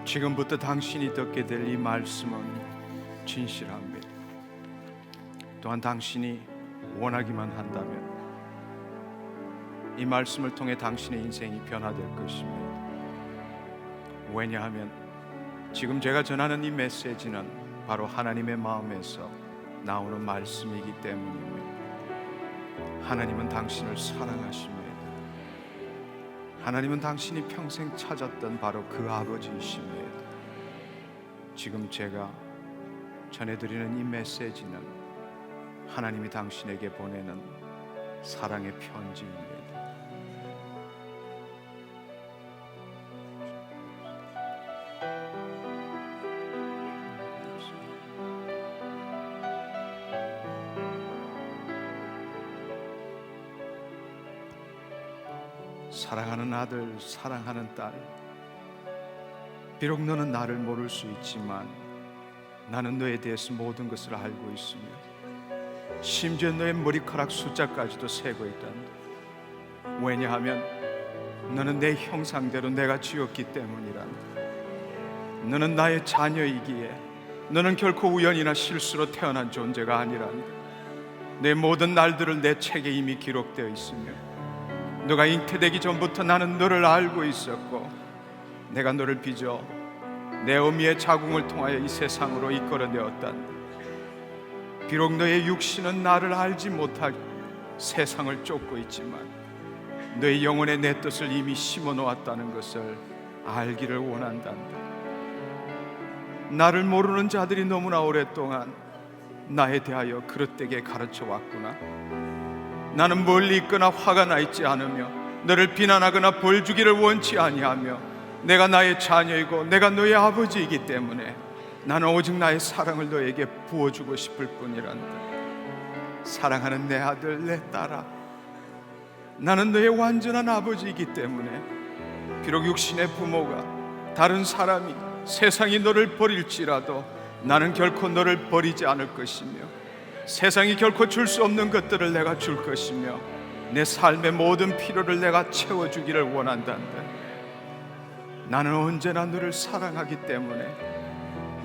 지금부터 당신이 듣게 될 이 말씀은 진실합니다. 또한 당신이 원하기만 한다면 이 말씀을 통해 당신의 인생이 변화될 것입니다. 왜냐하면 지금 제가 전하는 이 메시지는 바로 하나님의 마음에서 나오는 말씀이기 때문입니다. 하나님은 당신을 사랑하십니다. 하나님은 당신이 평생 찾았던 바로 그 아버지이십니다. 지금 제가 전해드리는 이 메시지는 하나님이 당신에게 보내는 사랑의 편지입니다. 사랑하는 아들, 사랑하는 딸, 비록 너는 나를 모를 수 있지만 나는 너에 대해서 모든 것을 알고 있으며 심지어 너의 머리카락 숫자까지도 세고 있단다. 왜냐하면 너는 내 형상대로 내가 지었기 때문이란다. 너는 나의 자녀이기에 너는 결코 우연이나 실수로 태어난 존재가 아니란다. 내 모든 날들을 내 책에 이미 기록되어 있으며 너가 잉태되기 전부터 나는 너를 알고 있었고 내가 너를 빚어 내 어미의 자궁을 통하여 이 세상으로 이끌어내었단다. 비록 너의 육신은 나를 알지 못하고 세상을 쫓고 있지만 너의 영혼에 내 뜻을 이미 심어놓았다는 것을 알기를 원한단다. 나를 모르는 자들이 너무나 오랫동안 나에 대하여 그릇되게 가르쳐 왔구나. 나는 멀리 있거나 화가 나 있지 않으며 너를 비난하거나 벌 주기를 원치 아니하며 내가 나의 자녀이고 내가 너의 아버지이기 때문에 나는 오직 나의 사랑을 너에게 부어주고 싶을 뿐이란다. 사랑하는 내 아들, 내 딸아, 나는 너의 완전한 아버지이기 때문에 비록 육신의 부모가 다른 사람이 세상이 너를 버릴지라도 나는 결코 너를 버리지 않을 것이며 세상이 결코 줄 수 없는 것들을 내가 줄 것이며 내 삶의 모든 필요를 내가 채워주기를 원한단다. 나는 언제나 너를 사랑하기 때문에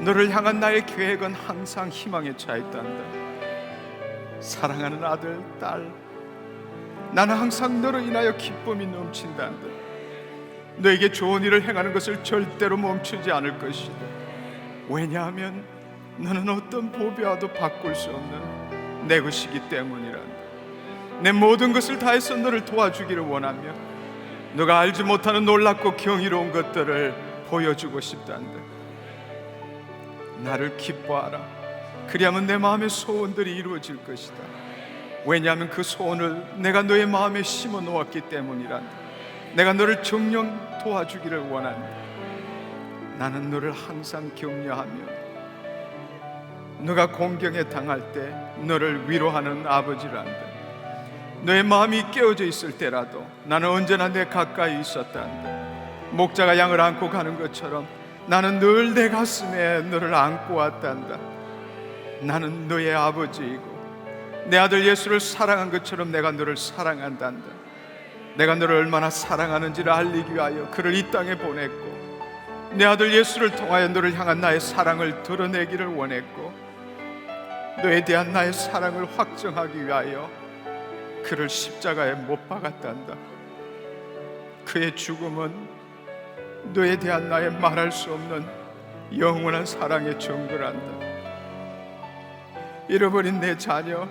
너를 향한 나의 계획은 항상 희망에 차 있단다. 사랑하는 아들, 딸, 나는 항상 너로 인하여 기쁨이 넘친단다. 너에게 좋은 일을 행하는 것을 절대로 멈추지 않을 것이다. 왜냐하면 너는 어떤 보배와도 바꿀 수 없는 내 것이기 때문이란다. 내 모든 것을 다해서 너를 도와주기를 원하며 너가 알지 못하는 놀랍고 경이로운 것들을 보여주고 싶단다. 나를 기뻐하라. 그리하면 내 마음의 소원들이 이루어질 것이다. 왜냐하면 그 소원을 내가 너의 마음에 심어 놓았기 때문이란다. 내가 너를 정녕 도와주기를 원한다. 나는 너를 항상 격려하며 너가 공경에 당할 때 너를 위로하는 아버지란다. 너의 마음이 깨어져 있을 때라도 나는 언제나 내 가까이 있었단다. 목자가 양을 안고 가는 것처럼 나는 늘 내 가슴에 너를 안고 왔단다. 나는 너의 아버지이고 내 아들 예수를 사랑한 것처럼 내가 너를 사랑한단다. 내가 너를 얼마나 사랑하는지를 알리기 위하여 그를 이 땅에 보냈고 내 아들 예수를 통하여 너를 향한 나의 사랑을 드러내기를 원했고 너에 대한 나의 사랑을 확정하기 위하여 그를 십자가에 못 박았단다. 그의 죽음은 너에 대한 나의 말할 수 없는 영원한 사랑의 증거란다. 잃어버린 내 자녀,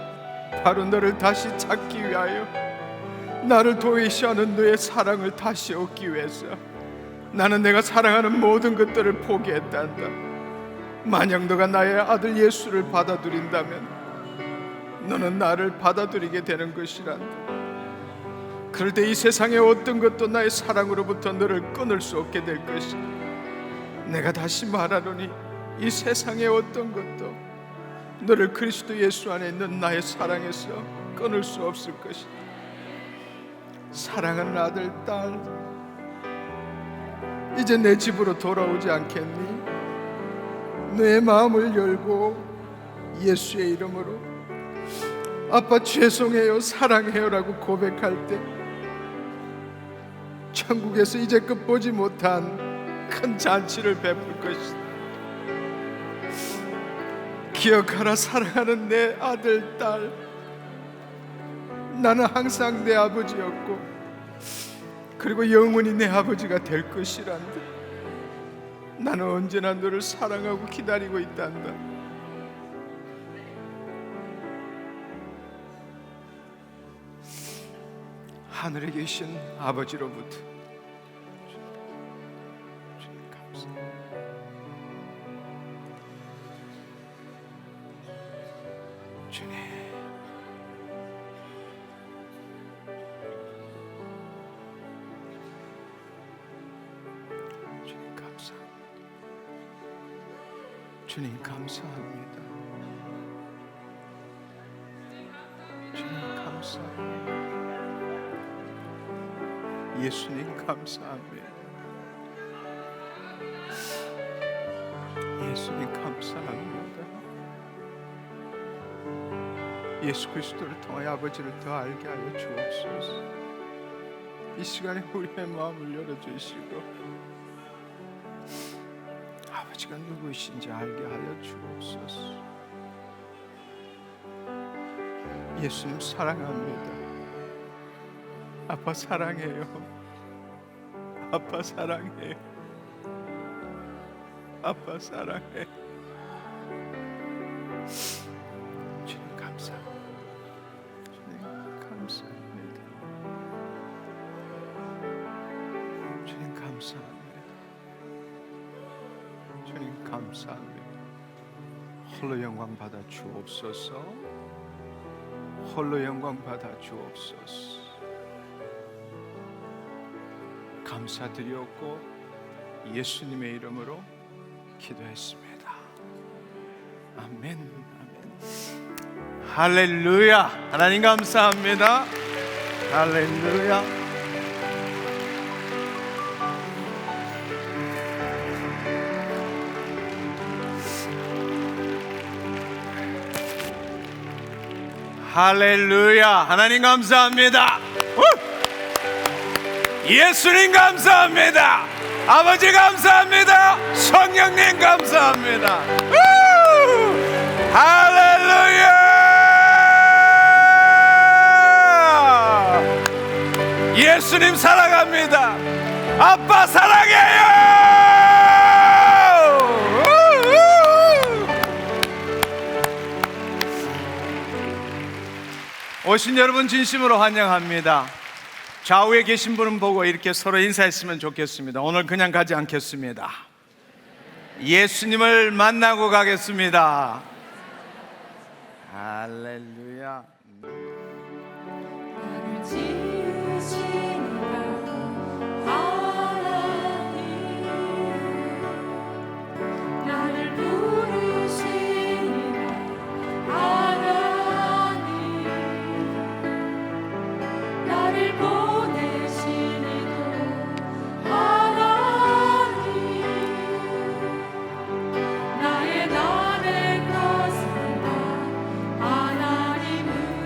바로 너를 다시 찾기 위하여 나를 도외시하는 너의 사랑을 다시 얻기 위해서 나는 내가 사랑하는 모든 것들을 포기했단다. 만약 너가 나의 아들 예수를 받아들인다면 너는 나를 받아들이게 되는 것이란다. 그럴 때 이 세상의 어떤 것도 나의 사랑으로부터 너를 끊을 수 없게 될 것이다. 내가 다시 말하노니 이 세상의 어떤 것도 너를 그리스도 예수 안에 있는 나의 사랑에서 끊을 수 없을 것이다. 사랑하는 아들, 딸, 이제 내 집으로 돌아오지 않겠니? 너의 마음을 열고 예수의 이름으로 아빠 죄송해요, 사랑해요라고 고백할 때 천국에서 이제껏 보지 못한 큰 잔치를 베풀 것이다. 기억하라, 사랑하는 내 아들, 딸. 나는 항상 내 아버지였고, 그리고 영원히 내 아버지가 될 것이란다. 나는 언제나 너를 사랑하고 기다리고 있단다. 하늘에 계신 아버지로부터 주님 감사합니다. 주님, 주님 감사합니다. 주님 감사합니다. 주님 감사합니다. 예수님 감사합니다. 예수님 감사합니다. 예수 그리스도를 통하여 아버지를 더 알게 하여 주옵소서. 이 시간에 우리의 마음을 열어주시고 아버지가 누구이신지 알게 하여 주옵소서. 예수님 사랑합니다. 아빠 사랑해요. 아빠 사랑해요. 아빠 사랑해. 주님 감사합니다. 주님 감사합니다. 주님 감사합니다. 주님 감사합니다. 홀로 영광 받아 주옵소서. 홀로 영광 받아 주옵소서. 감사드렸고 예수님의 이름으로 기도했습니다. 아멘. 아멘. 할렐루야. 하나님 감사합니다. 할렐루야. 할렐루야. 하나님 감사합니다. 예수님 감사합니다. 아버지 감사합니다. 성령님 감사합니다. 할렐루야. 예수님 사랑합니다. 아빠 사랑해요. 오신 여러분 진심으로 환영합니다. 좌우에 계신 분은 보고 이렇게 서로 인사했으면 좋겠습니다. 오늘 그냥 가지 않겠습니다. 예수님을 만나고 가겠습니다. 할렐루야. 나를 지으시니라 하나님, 나를 부르시니라 하나님, 나를 보내시니도 하나님, 나의 나를 가슴다 하나님은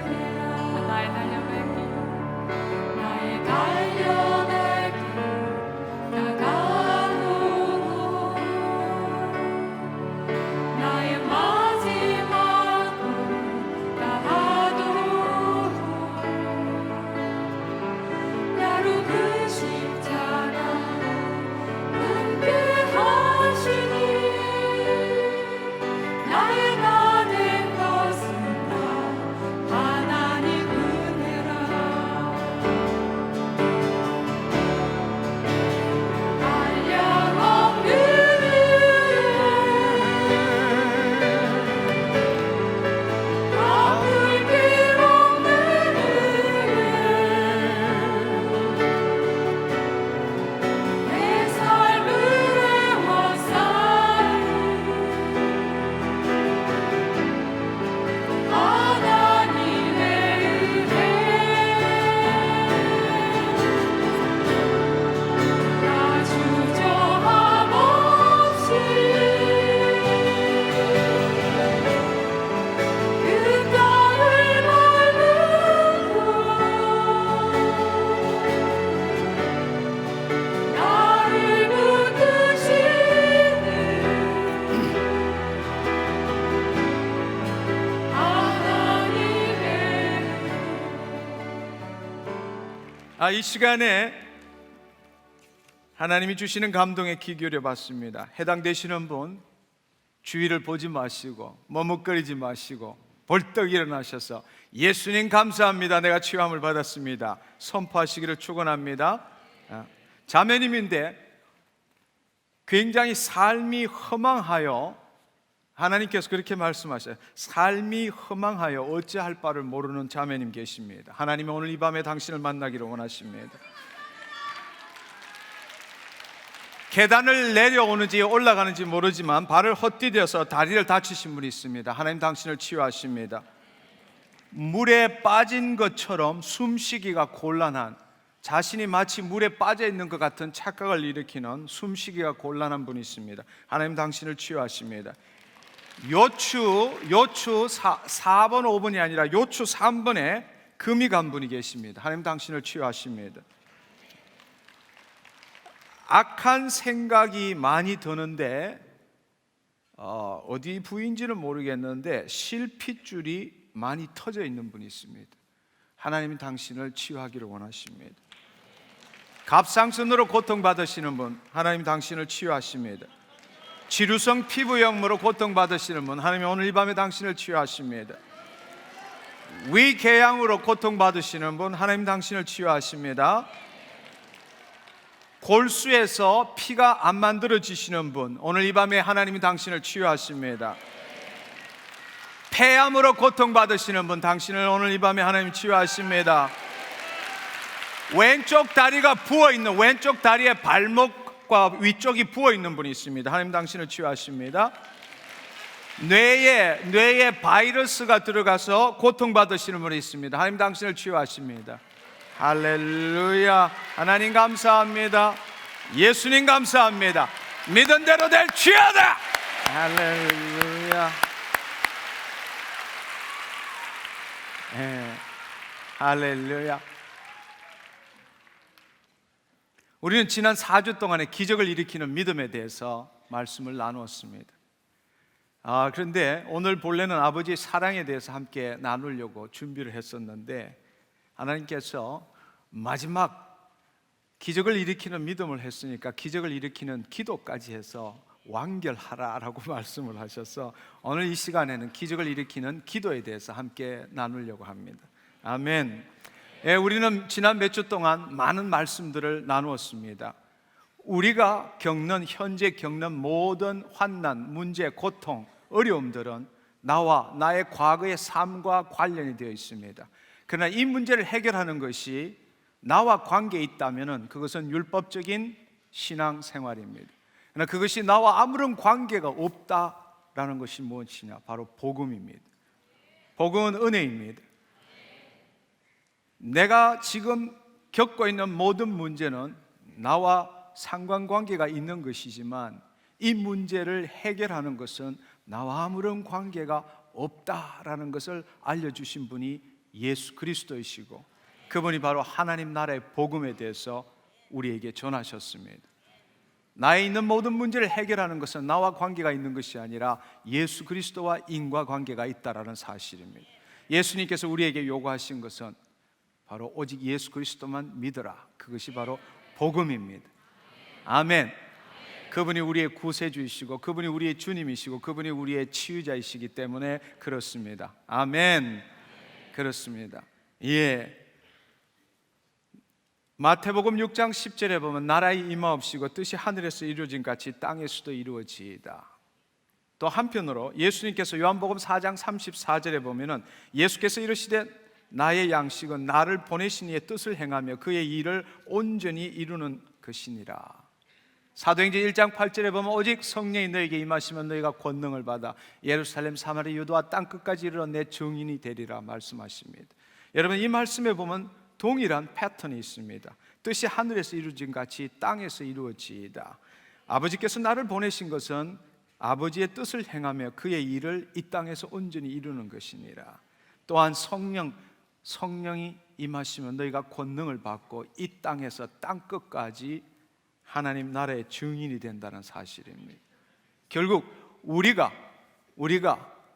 이 시간에 하나님이 주시는 감동에 귀 기울여 봤습니다. 해당되시는 분 주위를 보지 마시고 머뭇거리지 마시고 벌떡 일어나셔서 예수님 감사합니다, 내가 치유함을 받았습니다, 선포하시기를 축원합니다. 자매님인데 굉장히 삶이 허망하여, 하나님께서 그렇게 말씀하셔요. 삶이 허망하여 어찌할 바를 모르는 자매님 계십니다. 하나님이 오늘 이 밤에 당신을 만나기를 원하십니다. 계단을 내려오는지 올라가는지 모르지만 발을 헛디뎌서 다리를 다치신 분이 있습니다. 하나님 당신을 치유하십니다. 물에 빠진 것처럼 숨쉬기가 곤란한, 자신이 마치 물에 빠져 있는 것 같은 착각을 일으키는 숨쉬기가 곤란한 분이 있습니다. 하나님 당신을 치유하십니다. 요추 4번 5번이 아니라 요추 3번에 금이 간 분이 계십니다. 하나님 당신을 치유하십니다. 악한 생각이 많이 드는데 어디 부위인지는 모르겠는데 실핏줄이 많이 터져 있는 분이 있습니다. 하나님이 당신을 치유하기를 원하십니다. 갑상선으로 고통받으시는 분, 하나님 당신을 치유하십니다. 지루성 피부염으로 고통받으시는 분, 하나님이 오늘 이 밤에 당신을 치유하십니다. 위궤양으로 고통받으시는 분, 하나님 당신을 치유하십니다. 골수에서 피가 안 만들어지시는 분, 오늘 이 밤에 하나님이 당신을 치유하십니다. 폐암으로 고통받으시는 분, 당신을 오늘 이 밤에 하나님이 치유하십니다. 왼쪽 다리가 부어있는, 왼쪽 다리의 발목과 위쪽이 부어있는 분이 있습니다. 하나님 당신을 치유하십니다. 뇌에 바이러스가 들어가서 고통받으시는 분이 있습니다. 하나님 당신을 치유하십니다. 할렐루야. 하나님 감사합니다. 예수님 감사합니다. 믿은 대로 될지어다. 할렐루야. 할렐루야. 우리는 지난 4주 동안에 기적을 일으키는 믿음에 대해서 말씀을 나누었습니다. 그런데 오늘 본래는 아버지의 사랑에 대해서 함께 나누려고 준비를 했었는데 하나님께서 마지막 기적을 일으키는 믿음을 했으니까 기적을 일으키는 기도까지 해서 완결하라라고 말씀을 하셔서 오늘 이 시간에는 기적을 일으키는 기도에 대해서 함께 나누려고 합니다. 아멘. 우리는 지난 몇 주 동안 많은 말씀들을 나누었습니다. 우리가 현재 겪는 모든 환난, 문제, 고통, 어려움들은 나와 나의 과거의 삶과 관련이 되어 있습니다. 그러나 이 문제를 해결하는 것이 나와 관계에 있다면 그것은 율법적인 신앙생활입니다. 그러나 그것이 나와 아무런 관계가 없다라는 것이 무엇이냐? 바로 복음입니다. 복음은 은혜입니다. 내가 지금 겪고 있는 모든 문제는 나와 상관관계가 있는 것이지만 이 문제를 해결하는 것은 나와 아무런 관계가 없다라는 것을 알려주신 분이 예수 그리스도이시고 그분이 바로 하나님 나라의 복음에 대해서 우리에게 전하셨습니다. 나에 있는 모든 문제를 해결하는 것은 나와 관계가 있는 것이 아니라 예수 그리스도와 인과관계가 있다라는 사실입니다. 예수님께서 우리에게 요구하신 것은 바로 오직 예수 그리스도만 믿어라. 그것이 바로 복음입니다. 아멘. 그분이 우리의 구세주이시고 그분이 우리의 주님이시고 그분이 우리의 치유자이시기 때문에 그렇습니다. 아멘. 그렇습니다. 마태복음 6장 10절에 보면 나라의 임하옵시고 뜻이 하늘에서 이루어진 같이 땅에서도 이루어지이다. 또 한편으로 예수님께서 요한복음 4장 34절에 보면은 예수께서 이르시되 나의 양식은 나를 보내신 이의 뜻을 행하며 그의 일을 온전히 이루는 것이니라. 사도행전 1장 8절에 보면 오직 성령이 너에게 임하시면 너희가 권능을 받아 예루살렘 사마리아 유다와 땅끝까지 이르러 내 증인이 되리라 말씀하십니다. 여러분 이 말씀에 보면 동일한 패턴이 있습니다. 뜻이 하늘에서 이루어진 같이 땅에서 이루어지이다. 아버지께서 나를 보내신 것은 아버지의 뜻을 행하며 그의 일을 이 땅에서 온전히 이루는 것이니라. 또한 성령이 임하시면 너희가 권능을 받고 이 땅에서 땅끝까지 하나님 나라의 증인이 된다는 사실입니다. 결국 우리가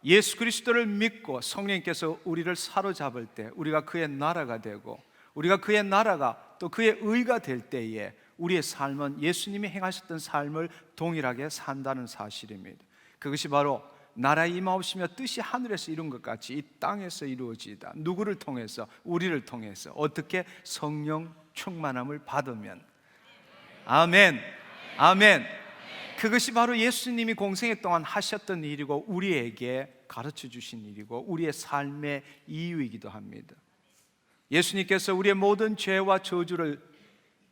예수 그리스도를 믿고 성령님께서 우리를 사로잡을 때 우리가 그의 나라가 되고 우리가 그의 나라가 또 그의 의가 될 때에 우리의 삶은 예수님이 행하셨던 삶을 동일하게 산다는 사실입니다. 그것이 바로 나라의 임하옵시며 뜻이 하늘에서 이룬 것 같이 이 땅에서 이루어지이다. 누구를 통해서? 우리를 통해서. 어떻게? 성령 충만함을 받으면. 아멘. 아멘. 그것이 바로 예수님이 공생애 동안 하셨던 일이고 우리에게 가르쳐 주신 일이고 우리의 삶의 이유이기도 합니다. 예수님께서 우리의 모든 죄와 저주를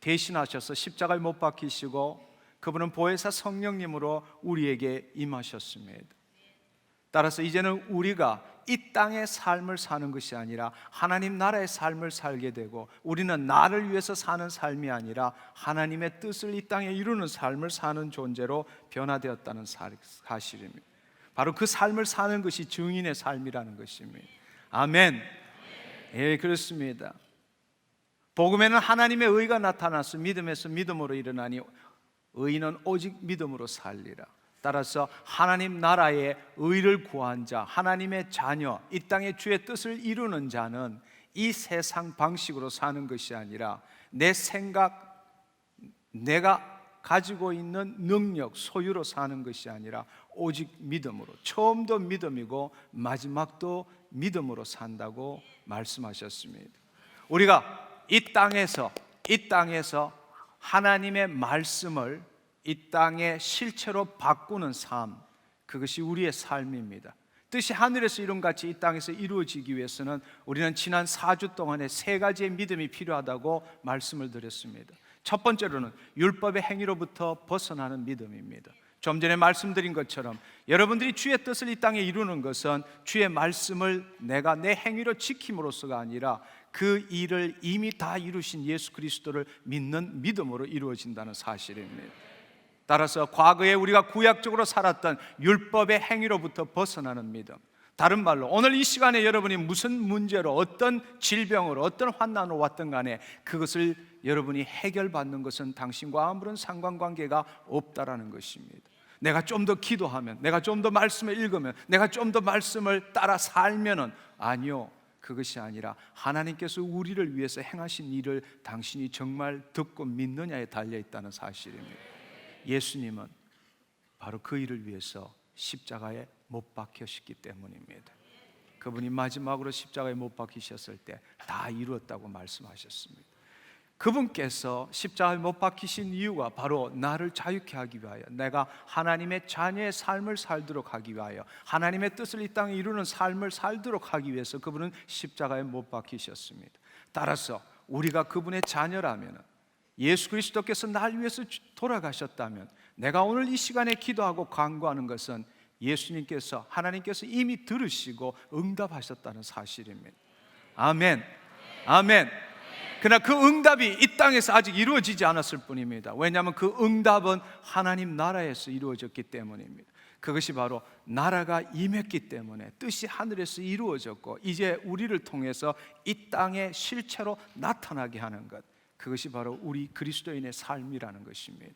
대신하셔서 십자가에 못 박히시고 그분은 보혜사 성령님으로 우리에게 임하셨습니다. 따라서 이제는 우리가 이 땅의 삶을 사는 것이 아니라 하나님 나라의 삶을 살게 되고 우리는 나를 위해서 사는 삶이 아니라 하나님의 뜻을 이 땅에 이루는 삶을 사는 존재로 변화되었다는 사실입니다. 바로 그 삶을 사는 것이 증인의 삶이라는 것입니다. 아멘. 예, 그렇습니다. 복음에는 하나님의 의가 나타나서 믿음에서 믿음으로 일어나니 의인은 오직 믿음으로 살리라. 따라서 하나님 나라의 의를 구한 자, 하나님의 자녀, 이 땅의 주의 뜻을 이루는 자는 이 세상 방식으로 사는 것이 아니라 내 생각, 내가 가지고 있는 능력, 소유로 사는 것이 아니라 오직 믿음으로, 처음도 믿음이고 마지막도 믿음으로 산다고 말씀하셨습니다. 우리가 이 땅에서 하나님의 말씀을 이 땅의 실체로 바꾸는 삶, 그것이 우리의 삶입니다. 뜻이 하늘에서 이룬 같이 이 땅에서 이루어지기 위해서는 우리는 지난 4주 동안에 3가지의 믿음이 필요하다고 말씀을 드렸습니다. 첫 번째로는 율법의 행위로부터 벗어나는 믿음입니다. 좀 전에 말씀드린 것처럼 여러분들이 주의 뜻을 이 땅에 이루는 것은 주의 말씀을 내가 내 행위로 지킴으로써가 아니라 그 일을 이미 다 이루신 예수 그리스도를 믿는 믿음으로 이루어진다는 사실입니다. 따라서 과거에 우리가 구약적으로 살았던 율법의 행위로부터 벗어나는 믿음, 다른 말로 오늘 이 시간에 여러분이 무슨 문제로 어떤 질병으로 어떤 환난으로 왔든 간에 그것을 여러분이 해결받는 것은 당신과 아무런 상관관계가 없다라는 것입니다. 내가 좀 더 기도하면, 내가 좀 더 말씀을 읽으면, 내가 좀 더 말씀을 따라 살면은, 아니요, 그것이 아니라 하나님께서 우리를 위해서 행하신 일을 당신이 정말 듣고 믿느냐에 달려있다는 사실입니다. 예수님은 바로 그 일을 위해서 십자가에 못 박히셨기 때문입니다. 그분이 마지막으로 십자가에 못 박히셨을 때 다 이루었다고 말씀하셨습니다. 그분께서 십자가에 못 박히신 이유가 바로 나를 자유케 하기 위하여, 내가 하나님의 자녀의 삶을 살도록 하기 위하여, 하나님의 뜻을 이 땅에 이루는 삶을 살도록 하기 위해서 그분은 십자가에 못 박히셨습니다. 따라서 우리가 그분의 자녀라면, 예수 그리스도께서 날 위해서 돌아가셨다면, 내가 오늘 이 시간에 기도하고 간구하는 것은 예수님께서, 하나님께서 이미 들으시고 응답하셨다는 사실입니다. 아멘. 아멘. 그러나 그 응답이 이 땅에서 아직 이루어지지 않았을 뿐입니다. 왜냐하면 그 응답은 하나님 나라에서 이루어졌기 때문입니다. 그것이 바로 나라가 임했기 때문에 뜻이 하늘에서 이루어졌고 이제 우리를 통해서 이 땅의 실체로 나타나게 하는 것, 그것이 바로 우리 그리스도인의 삶이라는 것입니다.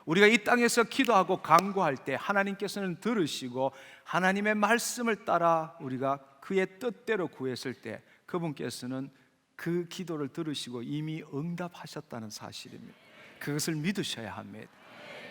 우리가 이 땅에서 기도하고 간구할 때 하나님께서는 들으시고 하나님의 말씀을 따라 우리가 그의 뜻대로 구했을 때 그분께서는 그 기도를 들으시고 이미 응답하셨다는 사실입니다. 그것을 믿으셔야 합니다.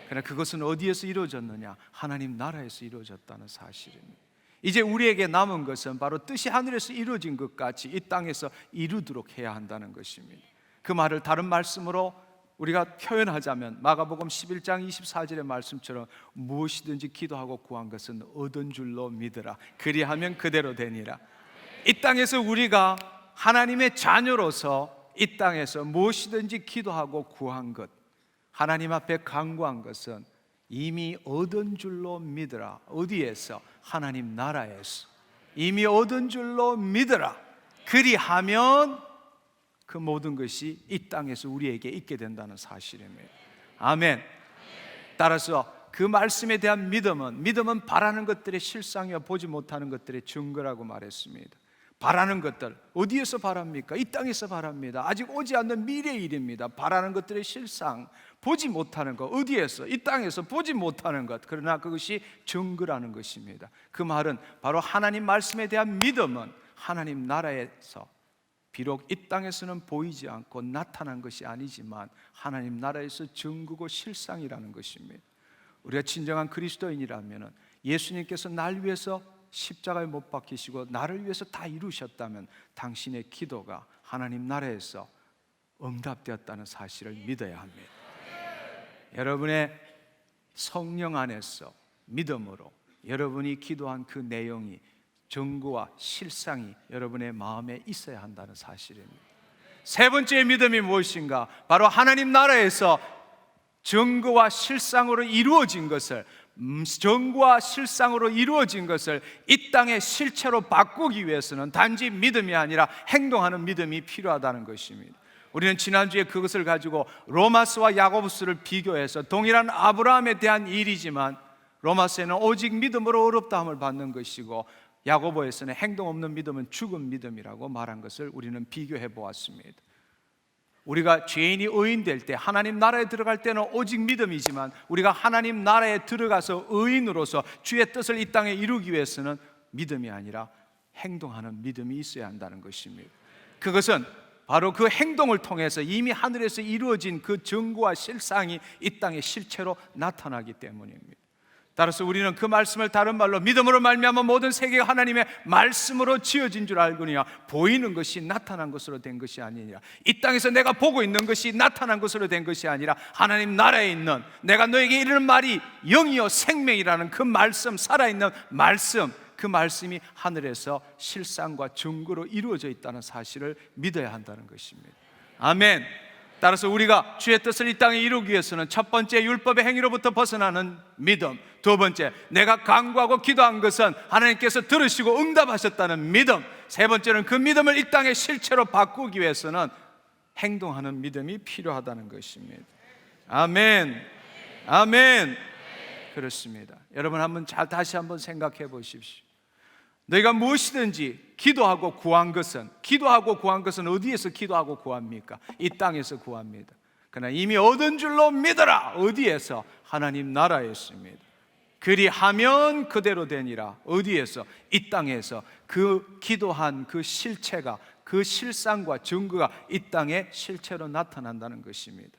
그러나 그것은 어디에서 이루어졌느냐? 하나님 나라에서 이루어졌다는 사실입니다. 이제 우리에게 남은 것은 바로 뜻이 하늘에서 이루어진 것 같이 이 땅에서 이루도록 해야 한다는 것입니다. 그 말을 다른 말씀으로 우리가 표현하자면 마가복음 11장 24절의 말씀처럼 무엇이든지 기도하고 구한 것은 얻은 줄로 믿으라. 그리하면 그대로 되니라. 이 땅에서 우리가 하나님의 자녀로서 이 땅에서 무엇이든지 기도하고 구한 것, 하나님 앞에 간구한 것은 이미 얻은 줄로 믿으라. 어디에서? 하나님 나라에서 이미 얻은 줄로 믿으라. 그리하면 그 모든 것이 이 땅에서 우리에게 있게 된다는 사실입니다. 아멘. 따라서 그 말씀에 대한 믿음은 바라는 것들의 실상이요 보지 못하는 것들의 증거라고 말했습니다. 바라는 것들, 어디에서 바랍니까? 이 땅에서 바랍니다. 아직 오지 않는 미래의 일입니다. 바라는 것들의 실상, 보지 못하는 것, 어디에서? 이 땅에서 보지 못하는 것. 그러나 그것이 증거라는 것입니다. 그 말은 바로 하나님 말씀에 대한 믿음은 하나님 나라에서 비록 이 땅에서는 보이지 않고 나타난 것이 아니지만 하나님 나라에서 증거고 실상이라는 것입니다. 우리가 진정한 그리스도인이라면 예수님께서 날 위해서 십자가에 못 박히시고 나를 위해서 다 이루셨다면 당신의 기도가 하나님 나라에서 응답되었다는 사실을 믿어야 합니다. 여러분의 성령 안에서 믿음으로 여러분이 기도한 그 내용이 증거와 실상이 여러분의 마음에 있어야 한다는 사실입니다. 세 번째 믿음이 무엇인가? 바로 하나님 나라에서 증거와 실상으로 이루어진 것을 증거와 실상으로 이루어진 것을 이 땅의 실체로 바꾸기 위해서는 단지 믿음이 아니라 행동하는 믿음이 필요하다는 것입니다. 우리는 지난주에 그것을 가지고 로마서와 야고보서를 비교해서 동일한 아브라함에 대한 일이지만 로마서에는 오직 믿음으로 의롭다함을 받는 것이고 야고보에서는 행동 없는 믿음은 죽은 믿음이라고 말한 것을 우리는 비교해 보았습니다. 우리가 죄인이 의인될 때 하나님 나라에 들어갈 때는 오직 믿음이지만 우리가 하나님 나라에 들어가서 의인으로서 주의 뜻을 이 땅에 이루기 위해서는 믿음이 아니라 행동하는 믿음이 있어야 한다는 것입니다. 그것은 바로 그 행동을 통해서 이미 하늘에서 이루어진 그 증거와 실상이 이 땅에 실체로 나타나기 때문입니다. 따라서 우리는 그 말씀을 다른 말로 믿음으로 말미암아 모든 세계가 하나님의 말씀으로 지어진 줄 알거니와 보이는 것이 나타난 것으로 된 것이 아니니라. 이 땅에서 내가 보고 있는 것이 나타난 것으로 된 것이 아니라 하나님 나라에 있는 내가 너에게 이르는 말이 영이요 생명이라는 그 말씀, 살아있는 말씀, 그 말씀이 하늘에서 실상과 증거로 이루어져 있다는 사실을 믿어야 한다는 것입니다. 아멘. 따라서 우리가 주의 뜻을 이 땅에 이루기 위해서는 첫 번째 율법의 행위로부터 벗어나는 믿음, 두 번째 내가 간구하고 기도한 것은 하나님께서 들으시고 응답하셨다는 믿음, 세 번째는 그 믿음을 이 땅의 실체로 바꾸기 위해서는 행동하는 믿음이 필요하다는 것입니다. 아멘. 아멘. 그렇습니다. 여러분 다시 한번 생각해 보십시오. 너희가 무엇이든지 기도하고 구한 것은 어디에서 기도하고 구합니까? 이 땅에서 구합니다. 그러나 이미 얻은 줄로 믿어라. 어디에서? 하나님 나라에 있습니다. 그리하면 그대로 되니라. 어디에서? 이 땅에서. 그 기도한 그 실체가, 그 실상과 증거가 이 땅에 실체로 나타난다는 것입니다.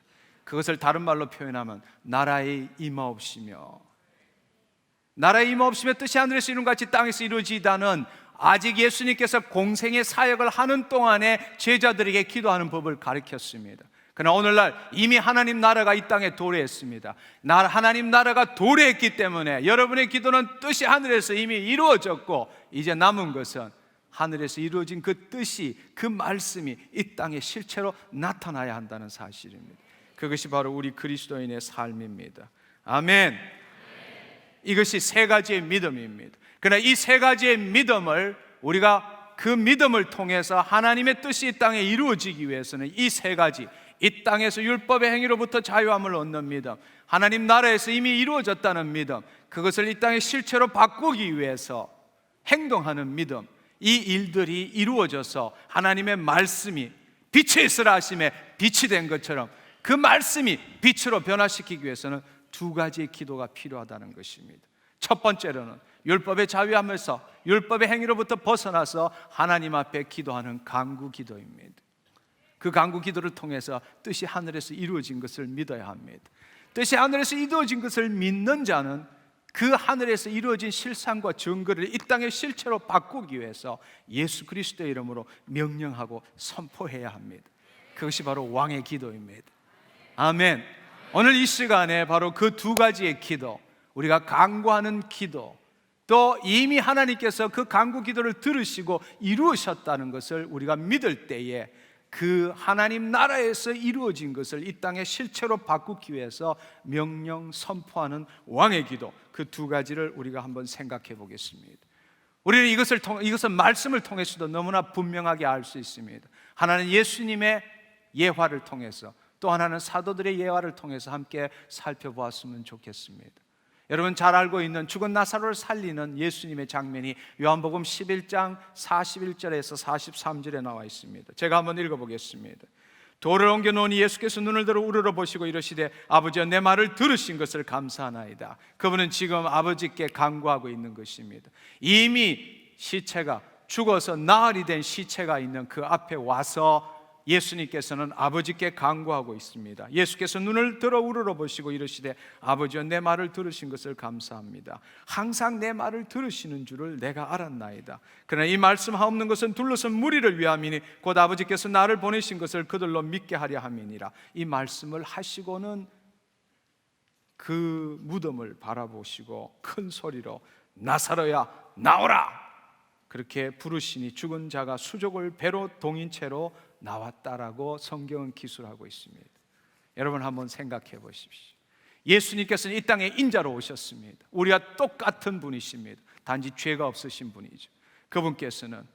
그것을 다른 말로 표현하면 나라의 임하옵시며, 나라의 임하옵시며 뜻이 하늘에서 이룬 같이 땅에서 이루어지다는 아직 예수님께서 공생의 사역을 하는 동안에 제자들에게 기도하는 법을 가르쳤습니다. 그러나 오늘날 이미 하나님 나라가 이 땅에 도래했습니다. 하나님 나라가 도래했기 때문에 여러분의 기도는 뜻이 하늘에서 이미 이루어졌고 이제 남은 것은 하늘에서 이루어진 그 뜻이, 그 말씀이 이 땅에 실체로 나타나야 한다는 사실입니다. 그것이 바로 우리 그리스도인의 삶입니다. 아멘. 이것이 세 가지의 믿음입니다. 그러나 이 세 가지의 믿음을 우리가 그 믿음을 통해서 하나님의 뜻이 이 땅에 이루어지기 위해서는 이 세 가지, 이 땅에서 율법의 행위로부터 자유함을 얻는 믿음, 하나님 나라에서 이미 이루어졌다는 믿음, 그것을 이 땅의 실체로 바꾸기 위해서 행동하는 믿음, 이 일들이 이루어져서 하나님의 말씀이 빛이 있으라 하심에 빛이 된 것처럼 그 말씀이 빛으로 변화시키기 위해서는 두 가지의 기도가 필요하다는 것입니다. 첫 번째로는 율법의 자유함에서 율법의 행위로부터 벗어나서 하나님 앞에 기도하는 간구 기도입니다. 그 간구 기도를 통해서 뜻이 하늘에서 이루어진 것을 믿어야 합니다. 뜻이 하늘에서 이루어진 것을 믿는 자는 그 하늘에서 이루어진 실상과 증거를 이 땅의 실체로 바꾸기 위해서 예수 그리스도의 이름으로 명령하고 선포해야 합니다. 그것이 바로 왕의 기도입니다. 아멘. 오늘 이 시간에 바로 그 두 가지의 기도, 우리가 간구하는 기도, 또 이미 하나님께서 그 간구 기도를 들으시고 이루셨다는 것을 우리가 믿을 때에 그 하나님 나라에서 이루어진 것을 이 땅의 실체로 바꾸기 위해서 명령 선포하는 왕의 기도, 그 두 가지를 우리가 한번 생각해 보겠습니다. 우리는 이것은 말씀을 통해서도 너무나 분명하게 알 수 있습니다. 하나는 예수님의 예화를 통해서, 또 하나는 사도들의 예화를 통해서 함께 살펴보았으면 좋겠습니다. 여러분 잘 알고 있는 죽은 나사로를 살리는 예수님의 장면이 요한복음 11장 41절에서 43절에 나와 있습니다. 제가 한번 읽어보겠습니다. 돌을 옮겨놓으니 예수께서 눈을 들어 우러러 보시고 이르시되 아버지여 내 말을 들으신 것을 감사하나이다. 그분은 지금 아버지께 간구하고 있는 것입니다. 이미 시체가 죽어서 나흘이 된 시체가 있는 그 앞에 와서 예수님께서는 아버지께 간구하고 있습니다. 예수께서 눈을 들어 우러러보시고 이르시되 아버지여 내 말을 들으신 것을 감사합니다. 항상 내 말을 들으시는 줄을 내가 알았나이다. 그러나 이 말씀하옵는 것은 둘러선 무리를 위함이니 곧 아버지께서 나를 보내신 것을 그들로 믿게 하려 함이니라. 이 말씀을 하시고는 그 무덤을 바라보시고 큰 소리로 나사로야 나오라 그렇게 부르시니 죽은 자가 수족을 배로 동인 채로 나왔다라고 성경은 기술하고 있습니다. 여러분 한번 생각해 보십시오. 예수님께서는 이 땅에 인자로 오셨습니다. 우리와 똑같은 분이십니다. 단지 죄가 없으신 분이죠. 그분께서는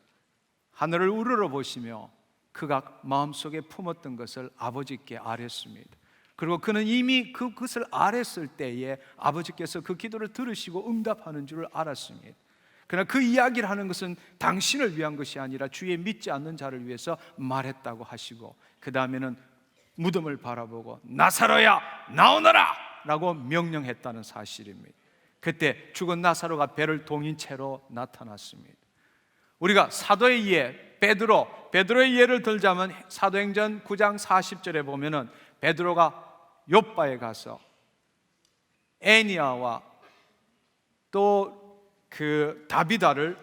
하늘을 우러러 보시며 그가 마음속에 품었던 것을 아버지께 아뢰었습니다. 그리고 그는 이미 그것을 아뢰었을 때에 아버지께서 그 기도를 들으시고 응답하는 줄을 알았습니다. 그러나 그 이야기를 하는 것은 당신을 위한 것이 아니라 주의 믿지 않는 자를 위해서 말했다고 하시고 그 다음에는 무덤을 바라보고 나사로야 나오너라 라고 명령했다는 사실입니다. 그때 죽은 나사로가 배를 동인 채로 나타났습니다. 우리가 사도의 예, 베드로의 예를 들자면 사도행전 9장 40절에 보면은 베드로가 욥바에 가서 애니아와 또 그 다비다를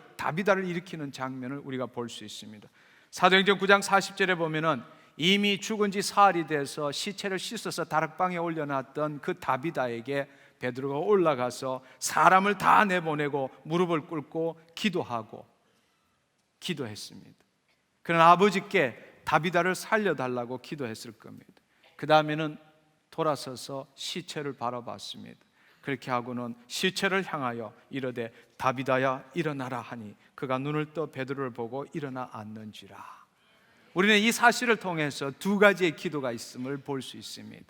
일으키는 장면을 우리가 볼 수 있습니다. 사도행전 9장 40절에 보면은 이미 죽은 지 사흘이 돼서 시체를 씻어서 다락방에 올려놨던 그 다비다에게 베드로가 올라가서 사람을 다 내보내고 무릎을 꿇고 기도했습니다. 그러나 아버지께 다비다를 살려달라고 기도했을 겁니다. 그 다음에는 돌아서서 시체를 바라봤습니다. 그렇게 하고는 시체를 향하여 이르되 다비다야 일어나라 하니 그가 눈을 떠 베드로를 보고 일어나 앉는지라. 우리는 이 사실을 통해서 두 가지의 기도가 있음을 볼 수 있습니다.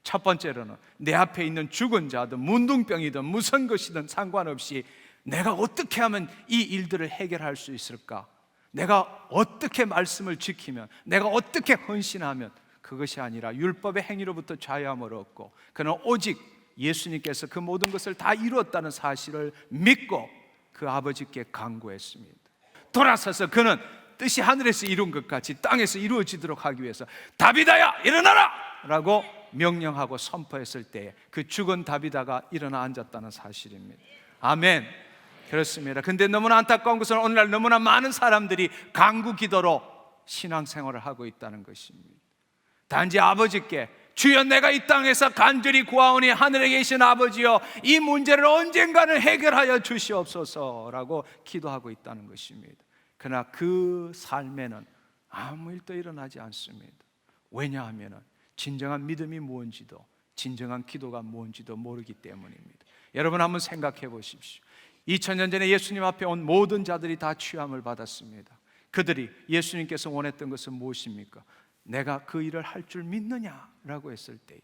첫 번째로는 내 앞에 있는 죽은 자든 문둥병이든 무슨 것이든 상관없이 내가 어떻게 하면 이 일들을 해결할 수 있을까? 내가 어떻게 말씀을 지키면, 내가 어떻게 헌신하면, 그것이 아니라 율법의 행위로부터 자유함을 얻고 그는 오직 예수님께서 그 모든 것을 다 이루었다는 사실을 믿고 그 아버지께 간구했습니다. 돌아서서 그는 뜻이 하늘에서 이룬 것 같이 땅에서 이루어지도록 하기 위해서 다비다야 일어나라! 라고 명령하고 선포했을 때에 그 죽은 다비다가 일어나 앉았다는 사실입니다. 아멘. 그렇습니다. 근데 너무나 안타까운 것은 오늘날 너무나 많은 사람들이 간구 기도로 신앙생활을 하고 있다는 것입니다. 단지 아버지께 주여 내가 이 땅에서 간절히 구하오니 하늘에 계신 아버지여 이 문제를 언젠가는 해결하여 주시옵소서라고 기도하고 있다는 것입니다. 그러나 그 삶에는 아무 일도 일어나지 않습니다. 왜냐하면 진정한 믿음이 뭔지도 진정한 기도가 뭔지도 모르기 때문입니다. 여러분 한번 생각해 보십시오. 2000년 전에 예수님 앞에 온 모든 자들이 다 취함을 받았습니다. 그들이 예수님께서 원했던 것은 무엇입니까? 내가 그 일을 할 줄 믿느냐라고 했을 때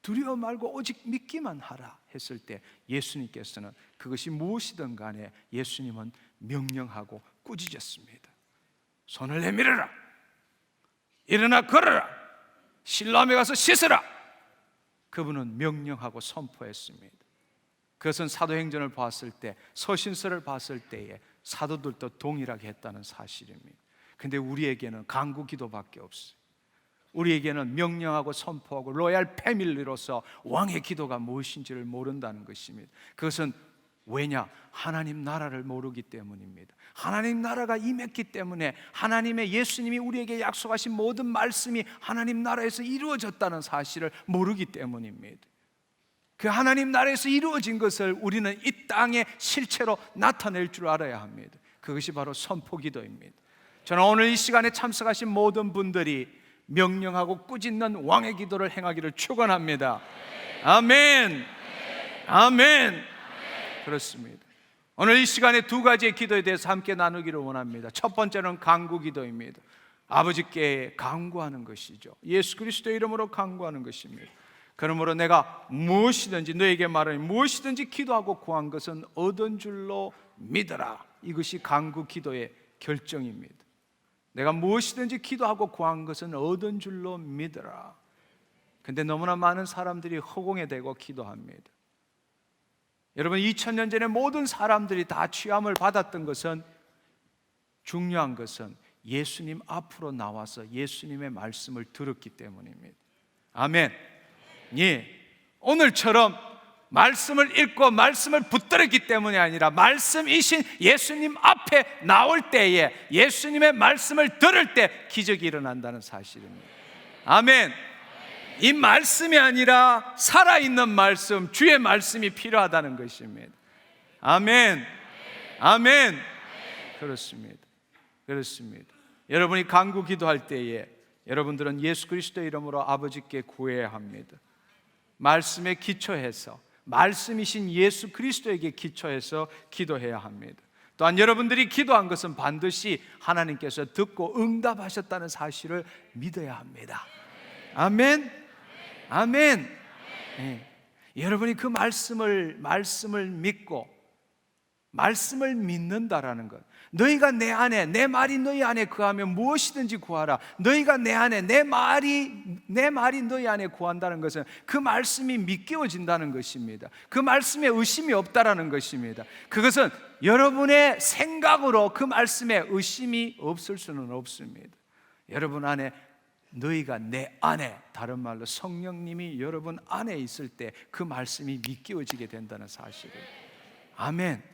두려워 말고 오직 믿기만 하라 했을 때 예수님께서는 그것이 무엇이든 간에 예수님은 명령하고 꾸짖었습니다. 손을 내밀어라, 일어나 걸어라, 실로암에 가서 씻으라. 그분은 명령하고 선포했습니다. 그것은 사도행전을 봤을 때, 서신서를 봤을 때에 사도들도 동일하게 했다는 사실입니다. 근데 우리에게는 간구 기도밖에 없어요. 우리에게는 명령하고 선포하고 로얄 패밀리로서 왕의 기도가 무엇인지를 모른다는 것입니다. 그것은 왜냐? 하나님 나라를 모르기 때문입니다. 하나님 나라가 임했기 때문에 하나님의 예수님이 우리에게 약속하신 모든 말씀이 하나님 나라에서 이루어졌다는 사실을 모르기 때문입니다. 그 하나님 나라에서 이루어진 것을 우리는 이 땅에 실체로 나타낼 줄 알아야 합니다. 그것이 바로 선포기도입니다. 저는 오늘 이 시간에 참석하신 모든 분들이 명령하고 꾸짖는 왕의 기도를 행하기를 축원합니다. 아멘. 아멘. 그렇습니다. 오늘 이 시간에 두 가지의 기도에 대해서 함께 나누기를 원합니다. 첫 번째는 간구 기도입니다. 아버지께 간구하는 것이죠. 예수 그리스도의 이름으로 간구하는 것입니다. 그러므로 내가 무엇이든지 너에게 말하니 무엇이든지 기도하고 구한 것은 얻은 줄로 믿어라. 이것이 간구 기도의 결정입니다. 내가 무엇이든지 기도하고 구한 것은 얻은 줄로 믿어라. 근데 너무나 많은 사람들이 허공에 대고 기도합니다. 여러분 2000년 전에 모든 사람들이 다 취함을 받았던 것은 중요한 것은 예수님 앞으로 나와서 예수님의 말씀을 들었기 때문입니다. 아멘. 예. 오늘처럼 말씀을 읽고 말씀을 붙들었기 때문이 아니라 말씀이신 예수님 앞에 나올 때에 예수님의 말씀을 들을 때 기적이 일어난다는 사실입니다. 아멘. 이 말씀이 아니라 살아있는 말씀, 주의 말씀이 필요하다는 것입니다. 아멘. 아멘. 그렇습니다. 그렇습니다. 여러분이 간구 기도할 때에 여러분들은 예수 그리스도의 이름으로 아버지께 구해야 합니다. 말씀에 기초해서, 말씀이신 예수 그리스도에게 기초해서 기도해야 합니다. 또한 여러분들이 기도한 것은 반드시 하나님께서 듣고 응답하셨다는 사실을 믿어야 합니다. 아멘. 아멘. 네. 여러분이 그 말씀을 믿고 말씀을 믿는다라는 것, 너희가 내 안에, 내 말이 너희 안에 구하면 무엇이든지 구하라. 너희가 내 안에, 내 말이 너희 안에 구한다는 것은 그 말씀이 믿겨진다는 것입니다. 그 말씀에 의심이 없다라는 것입니다. 그것은 여러분의 생각으로 그 말씀에 의심이 없을 수는 없습니다. 여러분 안에, 너희가 내 안에, 다른 말로 성령님이 여러분 안에 있을 때 그 말씀이 믿겨지게 된다는 사실을. 아멘.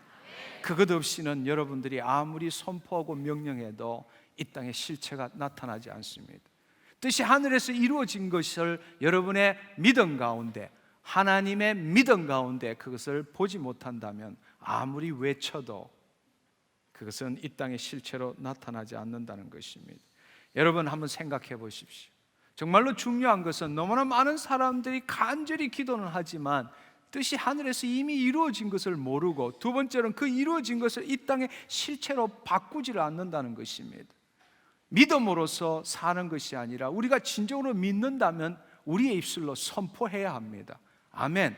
그것 없이는 여러분들이 아무리 선포하고 명령해도 이 땅에 실체가 나타나지 않습니다. 뜻이 하늘에서 이루어진 것을 여러분의 믿음 가운데, 하나님의 믿음 가운데 그것을 보지 못한다면 아무리 외쳐도 그것은 이 땅의 실체로 나타나지 않는다는 것입니다. 여러분 한번 생각해 보십시오. 정말로 중요한 것은 너무나 많은 사람들이 간절히 기도는 하지만 뜻이 하늘에서 이미 이루어진 것을 모르고, 두 번째로는 그 이루어진 것을 이 땅의 실체로 바꾸지를 않는다는 것입니다. 믿음으로서 사는 것이 아니라 우리가 진정으로 믿는다면 우리의 입술로 선포해야 합니다. 아멘.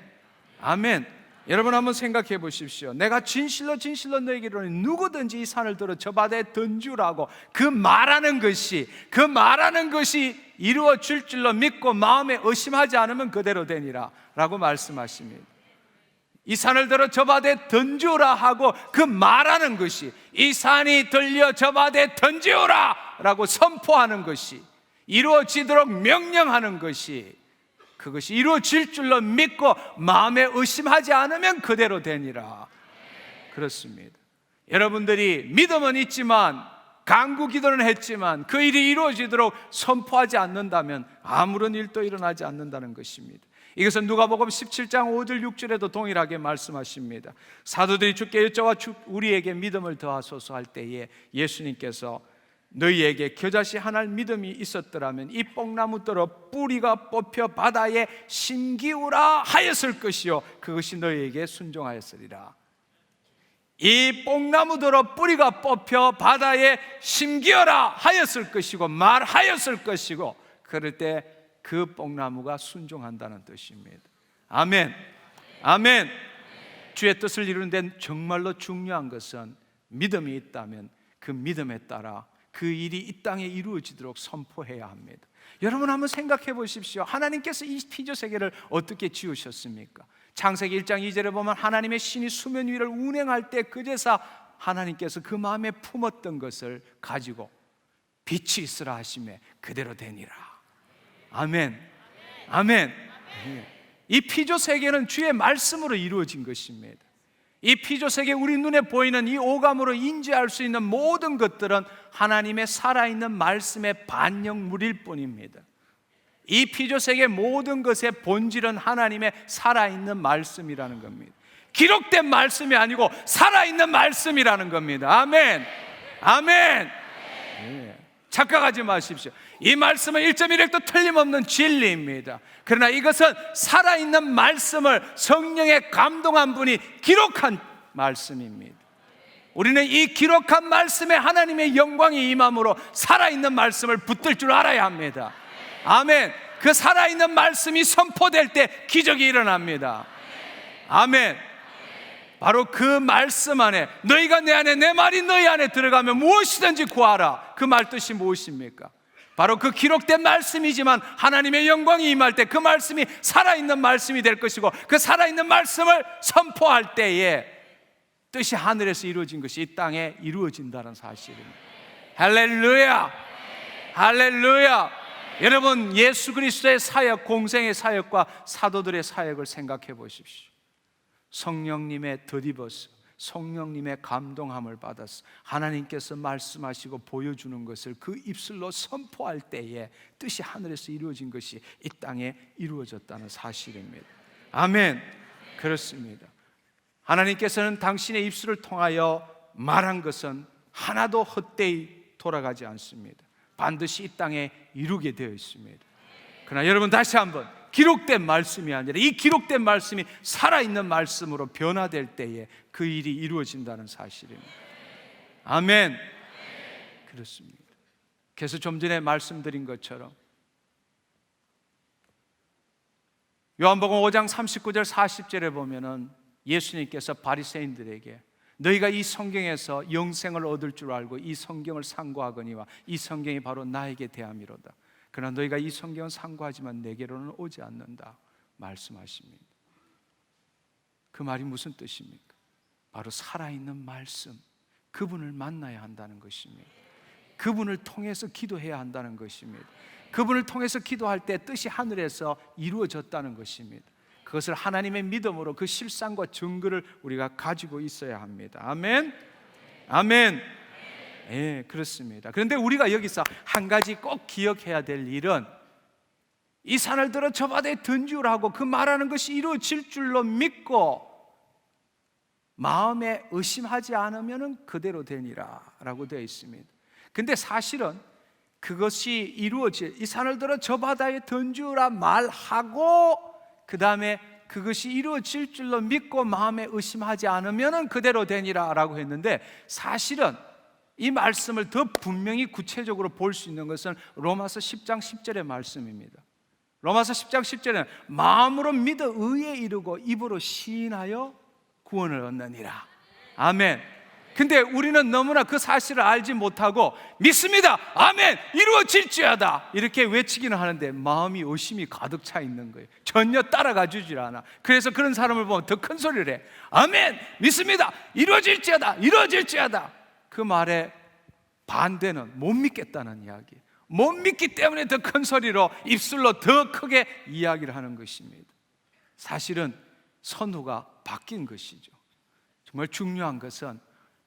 아멘. 여러분 한번 생각해 보십시오. 내가 진실로 너에게 이르노니 누구든지 이 산을 들어 저 바다에 던지라고 그 말하는 것이 이루어질 줄로 믿고 마음에 의심하지 않으면 그대로 되니라 라고 말씀하십니다. 이 산을 들어 저 바다에 던지오라 하고 그 말하는 것이, 이 산이 들려 저 바다에 던지오라 라고 선포하는 것이, 이루어지도록 명령하는 것이, 그것이 이루어질 줄로 믿고 마음에 의심하지 않으면 그대로 되니라. 그렇습니다. 여러분들이 믿음은 있지만, 간구 기도는 했지만 그 일이 이루어지도록 선포하지 않는다면 아무런 일도 일어나지 않는다는 것입니다. 이것은 누가복음 17장 5절 6절에도 동일하게 말씀하십니다. 사도들이 주께 여쭤와 우리에게 믿음을 더하소서 할 때에 예수님께서 너희에게 겨자씨 하나의 믿음이 있었더라면 이 뽕나무더러 뿌리가 뽑혀 바다에 심기우라 하였을 것이요 그것이 너희에게 순종하였으리라. 이 뽕나무더러 뿌리가 뽑혀 바다에 심기어라 하였을 것이고 말하였을 것이고, 그럴 때 그 뽕나무가 순종한다는 뜻입니다. 아멘. 아멘. 주의 뜻을 이루는 데는 정말로 중요한 것은 믿음이 있다면 그 믿음에 따라 그 일이 이 땅에 이루어지도록 선포해야 합니다. 여러분 한번 생각해 보십시오. 하나님께서 이 피조 세계를 어떻게 지으셨습니까? 창세기 1장 2절에 보면 하나님의 신이 수면 위를 운행할 때 그제서 하나님께서 그 마음에 품었던 것을 가지고 빛이 있으라 하시매 그대로 되니라. 아멘. 아멘. 이 피조 세계는 주의 말씀으로 이루어진 것입니다. 이 피조 세계, 우리 눈에 보이는 이 오감으로 인지할 수 있는 모든 것들은 하나님의 살아있는 말씀의 반영물일 뿐입니다. 이 피조 세계 모든 것의 본질은 하나님의 살아있는 말씀이라는 겁니다. 기록된 말씀이 아니고 살아있는 말씀이라는 겁니다. 아멘. 아멘. 네. 착각하지 마십시오. 이 말씀은 1.1획도 틀림없는 진리입니다. 그러나 이것은 살아있는 말씀을 성령에 감동한 분이 기록한 말씀입니다. 우리는 이 기록한 말씀에 하나님의 영광이 임함으로 살아있는 말씀을 붙들 줄 알아야 합니다. 아멘. 그 살아있는 말씀이 선포될 때 기적이 일어납니다. 아멘. 바로 그 말씀 안에, 너희가 내 안에, 내 말이 너희 안에 들어가면 무엇이든지 구하라. 그 말 뜻이 무엇입니까? 바로 그 기록된 말씀이지만 하나님의 영광이 임할 때 그 말씀이 살아있는 말씀이 될 것이고, 그 살아있는 말씀을 선포할 때에 뜻이 하늘에서 이루어진 것이 이 땅에 이루어진다는 사실입니다. 할렐루야! 할렐루야! 여러분, 예수 그리스도의 사역, 공생의 사역과 사도들의 사역을 생각해 보십시오. 성령님의 덧입어서 성령님의 감동함을 받아서 하나님께서 말씀하시고 보여주는 것을 그 입술로 선포할 때에 뜻이 하늘에서 이루어진 것이 이 땅에 이루어졌다는 사실입니다. 아멘. 그렇습니다. 하나님께서는 당신의 입술을 통하여 말한 것은 하나도 헛되이 돌아가지 않습니다. 반드시 이 땅에 이루게 되어 있습니다. 그러나 여러분, 다시 한번, 기록된 말씀이 아니라 이 기록된 말씀이 살아있는 말씀으로 변화될 때에 그 일이 이루어진다는 사실입니다. 아멘. 그렇습니다. 그래서 좀 전에 말씀드린 것처럼 요한복음 5장 39절 40절에 보면은 예수님께서 바리새인들에게 너희가 이 성경에서 영생을 얻을 줄 알고 이 성경을 상고하거니와 이 성경이 바로 나에게 대함이로다. 그러나 너희가 이 성경은 상고하지만 내게로는 오지 않는다 말씀하십니다. 그 말이 무슨 뜻입니까? 바로 살아있는 말씀, 그분을 만나야 한다는 것입니다. 그분을 통해서 기도해야 한다는 것입니다. 그분을 통해서 기도할 때 뜻이 하늘에서 이루어졌다는 것입니다. 그것을 하나님의 믿음으로 그 실상과 증거를 우리가 가지고 있어야 합니다. 아멘. 아멘. 예, 그렇습니다. 그런데 우리가 여기서 한 가지 꼭 기억해야 될 일은 이 산을 들어 저 바다에 던지우라고 그 말하는 것이 이루어질 줄로 믿고 마음에 의심하지 않으면 그대로 되니라 라고 되어 있습니다. 근데 사실은 그것이 이루어질, 이 산을 들어 저 바다에 던지우라 말하고 그 다음에 그것이 이루어질 줄로 믿고 마음에 의심하지 않으면 그대로 되니라 라고 했는데, 사실은 이 말씀을 더 분명히 구체적으로 볼 수 있는 것은 로마서 10장 10절의 말씀입니다. 로마서 10장 10절에는 마음으로 믿어 의에 이르고 입으로 시인하여 구원을 얻느니라. 아멘. 근데 우리는 너무나 그 사실을 알지 못하고 믿습니다, 아멘, 이루어질지어다 이렇게 외치기는 하는데 마음이 의심이 가득 차 있는 거예요. 전혀 따라가 주질 않아. 그래서 그런 사람을 보면 더 큰 소리를 해. 아멘, 믿습니다, 이루어질지어다, 이루어질지어다. 그 말에 반대는 못 믿겠다는 이야기예요. 못 믿기 때문에 더 큰 소리로 입술로 더 크게 이야기를 하는 것입니다. 사실은 선후가 바뀐 것이죠. 정말 중요한 것은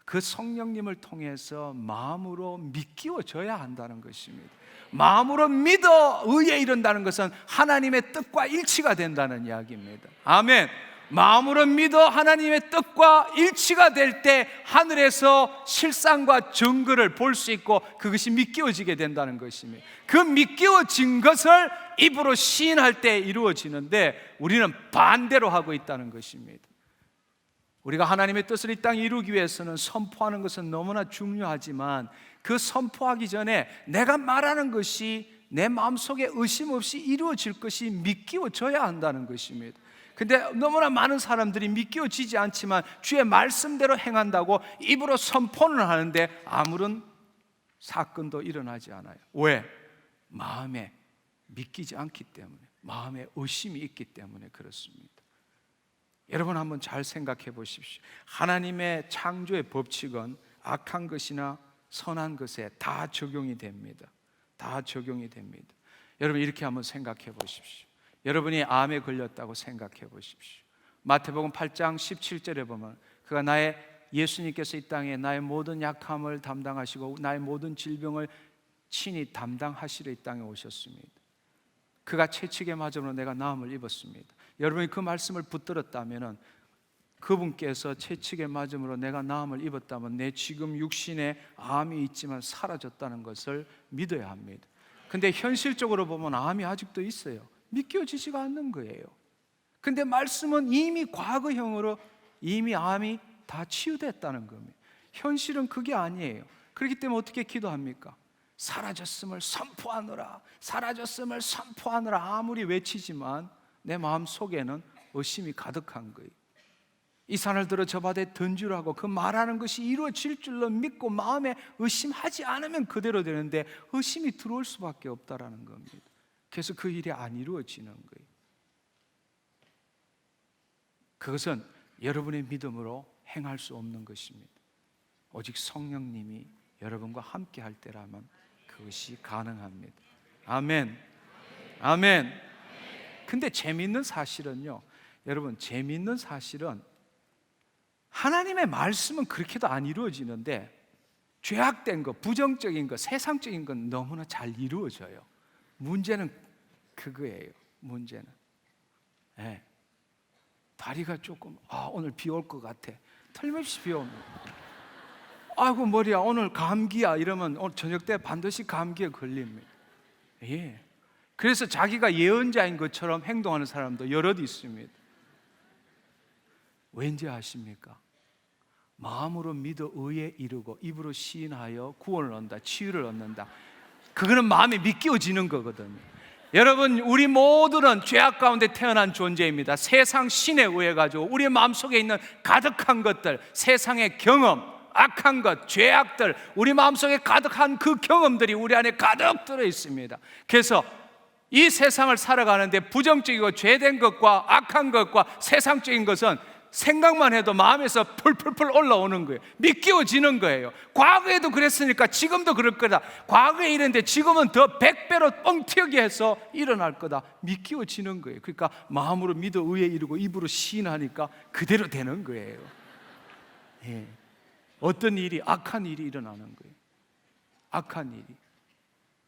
그 성령님을 통해서 마음으로 믿기워져야 한다는 것입니다. 마음으로 믿어 의에 이른다는 것은 하나님의 뜻과 일치가 된다는 이야기입니다. 아멘. 마음으로 믿어 하나님의 뜻과 일치가 될 때 하늘에서 실상과 증거를 볼 수 있고 그것이 믿기워지게 된다는 것입니다. 그 믿기워진 것을 입으로 시인할 때 이루어지는데 우리는 반대로 하고 있다는 것입니다. 우리가 하나님의 뜻을 이 땅에 이루기 위해서는 선포하는 것은 너무나 중요하지만 그 선포하기 전에 내가 말하는 것이 내 마음속에 의심 없이 이루어질 것이 믿기워져야 한다는 것입니다. 근데 너무나 많은 사람들이 믿기워지지 않지만 주의 말씀대로 행한다고 입으로 선포는 하는데 아무런 사건도 일어나지 않아요. 왜? 마음에 믿기지 않기 때문에, 마음에 의심이 있기 때문에 그렇습니다. 여러분 한번 잘 생각해 보십시오. 하나님의 창조의 법칙은 악한 것이나 선한 것에 다 적용이 됩니다. 다 적용이 됩니다. 여러분 이렇게 한번 생각해 보십시오. 여러분이 암에 걸렸다고 생각해 보십시오. 마태복음 8장 17절에 보면 그가 예수님께서 이 땅에 나의 모든 약함을 담당하시고 나의 모든 질병을 친히 담당하시려 이 땅에 오셨습니다. 그가 채찍에 맞음으로 내가 나음을 입었습니다. 여러분이 그 말씀을 붙들었다면 그분께서 채찍에 맞음으로 내가 나음을 입었다면 내 지금 육신에 암이 있지만 사라졌다는 것을 믿어야 합니다. 근데 현실적으로 보면 암이 아직도 있어요. 믿겨지지가 않는 거예요. 근데 말씀은 이미 과거형으로 이미 암이 다 치유됐다는 겁니다. 현실은 그게 아니에요. 그렇기 때문에 어떻게 기도합니까? 사라졌음을 선포하노라, 사라졌음을 선포하노라 아무리 외치지만 내 마음 속에는 의심이 가득한 거예요. 이 산을 들어 저 바다에 던지라고 그 말하는 것이 이루어질 줄로 믿고 마음에 의심하지 않으면 그대로 되는데 의심이 들어올 수밖에 없다라는 겁니다. 그래서 그 일이 안 이루어지는 거예요. 그것은 여러분의 믿음으로 행할 수 없는 것입니다. 오직 성령님이 여러분과 함께 할 때라면 그것이 가능합니다. 아멘. 아멘. 근데 재미있는 사실은요, 여러분, 재미있는 사실은 하나님의 말씀은 그렇게도 안 이루어지는데 죄악된 것, 부정적인 것, 세상적인 건 너무나 잘 이루어져요. 문제는 그거예요. 문제는 다리가 조금 오늘 비 올 것 같아. 틀림없이 비 오면 아이고 머리야 오늘 감기야 이러면 오늘 저녁 때 반드시 감기에 걸립니다. 그래서 자기가 예언자인 것처럼 행동하는 사람도 여럿 있습니다. 왠지 아십니까? 마음으로 믿어 의에 이르고 입으로 시인하여 구원을 얻는다, 치유를 얻는다. 그거는 마음에 믿겨지는 거거든요. 여러분, 우리 모두는 죄악 가운데 태어난 존재입니다. 세상 신에 의해 가지고 우리 마음속에 있는 가득한 것들, 세상의 경험, 악한 것, 죄악들, 우리 마음속에 가득한 그 경험들이 우리 안에 가득 들어 있습니다. 그래서 이 세상을 살아가는데 부정적이고 죄된 것과 악한 것과 세상적인 것은 생각만 해도 마음에서 풀풀풀 올라오는 거예요. 믿겨지는 거예요. 과거에도 그랬으니까 지금도 그럴 거다. 과거에 이랬는데 지금은 더 100배로 뻥튀기 해서 일어날 거다. 믿겨지는 거예요. 그러니까 마음으로 믿어 의에 이르고 입으로 시인하니까 그대로 되는 거예요. 어떤 일이, 악한 일이 일어나는 거예요. 악한 일이.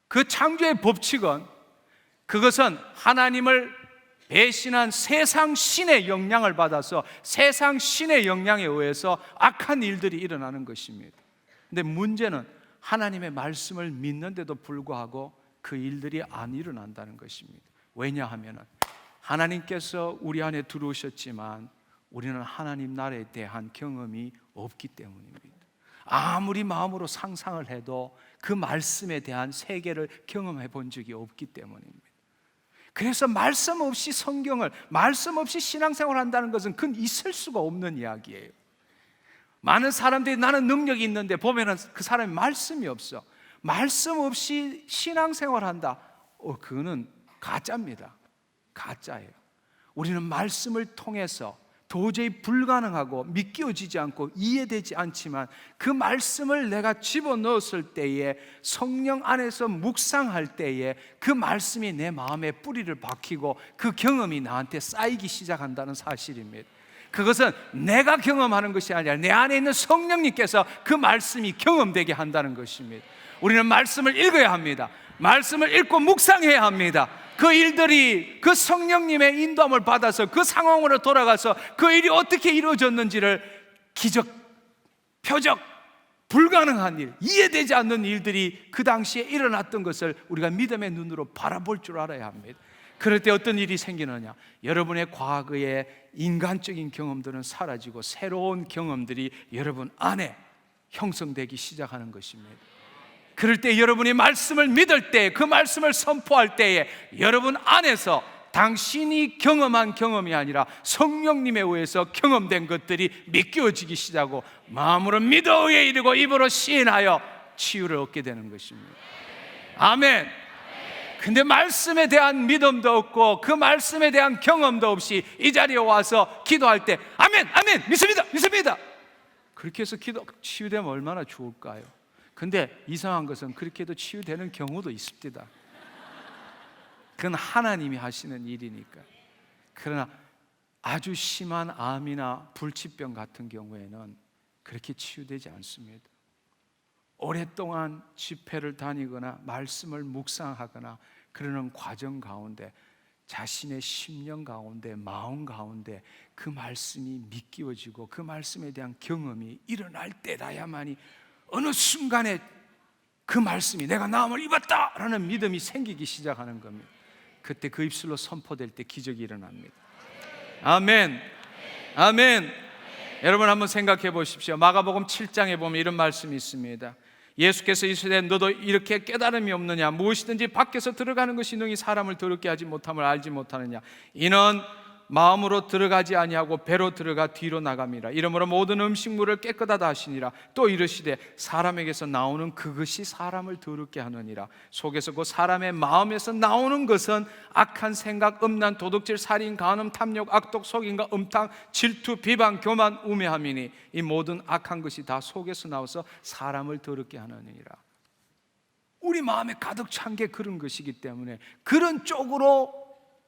그 창조의 법칙은, 그것은 하나님을 배신한 세상 신의 영향을 받아서 세상 신의 영향에 의해서 악한 일들이 일어나는 것입니다. 근데 문제는 하나님의 말씀을 믿는데도 불구하고 그 일들이 안 일어난다는 것입니다. 왜냐하면 하나님께서 우리 안에 들어오셨지만 우리는 하나님 나라에 대한 경험이 없기 때문입니다. 아무리 마음으로 상상을 해도 그 말씀에 대한 세계를 경험해 본 적이 없기 때문입니다. 그래서 말씀 없이 성경을, 말씀 없이 신앙생활을 한다는 것은 그건 있을 수가 없는 이야기예요. 많은 사람들이 나는 능력이 있는데 보면은 그 사람이 말씀이 없어. 말씀 없이 신앙생활을 한다. 그거는 가짜입니다. 가짜예요. 우리는 말씀을 통해서 도저히 불가능하고 믿겨지지 않고 이해되지 않지만 그 말씀을 내가 집어넣었을 때에, 성령 안에서 묵상할 때에 그 말씀이 내 마음에 뿌리를 박히고 그 경험이 나한테 쌓이기 시작한다는 사실입니다. 그것은 내가 경험하는 것이 아니라 내 안에 있는 성령님께서 그 말씀이 경험되게 한다는 것입니다. 우리는 말씀을 읽어야 합니다. 말씀을 읽고 묵상해야 합니다. 그 일들이 그 성령님의 인도함을 받아서 그 상황으로 돌아가서 그 일이 어떻게 이루어졌는지를 기적, 표적, 불가능한 일, 이해되지 않는 일들이 그 당시에 일어났던 것을 우리가 믿음의 눈으로 바라볼 줄 알아야 합니다. 그럴 때 어떤 일이 생기느냐? 여러분의 과거의 인간적인 경험들은 사라지고 새로운 경험들이 여러분 안에 형성되기 시작하는 것입니다. 그럴 때 여러분이 말씀을 믿을 때, 그 말씀을 선포할 때에 여러분 안에서 당신이 경험한 경험이 아니라 성령님에 의해서 경험된 것들이 믿겨지기 시작하고 마음으로 믿어 의에 이르고 입으로 시인하여 치유를 얻게 되는 것입니다. 아멘. 근데 말씀에 대한 믿음도 없고 그 말씀에 대한 경험도 없이 이 자리에 와서 기도할 때 아멘, 아멘, 믿습니다, 믿습니다. 그렇게 해서 치유되면 얼마나 좋을까요? 근데 이상한 것은 그렇게 해도 치유되는 경우도 있습니다. 그건 하나님이 하시는 일이니까. 그러나 아주 심한 암이나 불치병 같은 경우에는 그렇게 치유되지 않습니다. 오랫동안 집회를 다니거나 말씀을 묵상하거나 그러는 과정 가운데 자신의 심령 가운데, 마음 가운데 그 말씀이 믿겨지고 그 말씀에 대한 경험이 일어날 때라야만이 어느 순간에 그 말씀이 내가 나음을 입었다라는 믿음이 생기기 시작하는 겁니다. 그때 그 입술로 선포될 때 기적이 일어납니다. 아멘. 아멘. 여러분 한번 생각해 보십시오. 마가복음 7장에 보면 이런 말씀이 있습니다. 예수께서 이르시되 너도 이렇게 깨달음이 없느냐? 무엇이든지 밖에서 들어가는 것이 능히 사람을 더럽게 하지 못함을 알지 못하느냐? 이는 마음으로 들어가지 아니하고 배로 들어가 뒤로 나감이라. 이러므로 모든 음식물을 깨끗하다 하시니라. 또 이르시되 사람에게서 나오는 그것이 사람을 더럽게 하느니라. 속에서 그 사람의 마음에서 나오는 것은 악한 생각, 음란, 도둑질, 살인, 간음, 탐욕, 악독, 속임과 음탕, 질투, 비방, 교만, 우매함이니 이 모든 악한 것이 다 속에서 나와서 사람을 더럽게 하느니라. 우리 마음에 가득 찬 게 그런 것이기 때문에 그런 쪽으로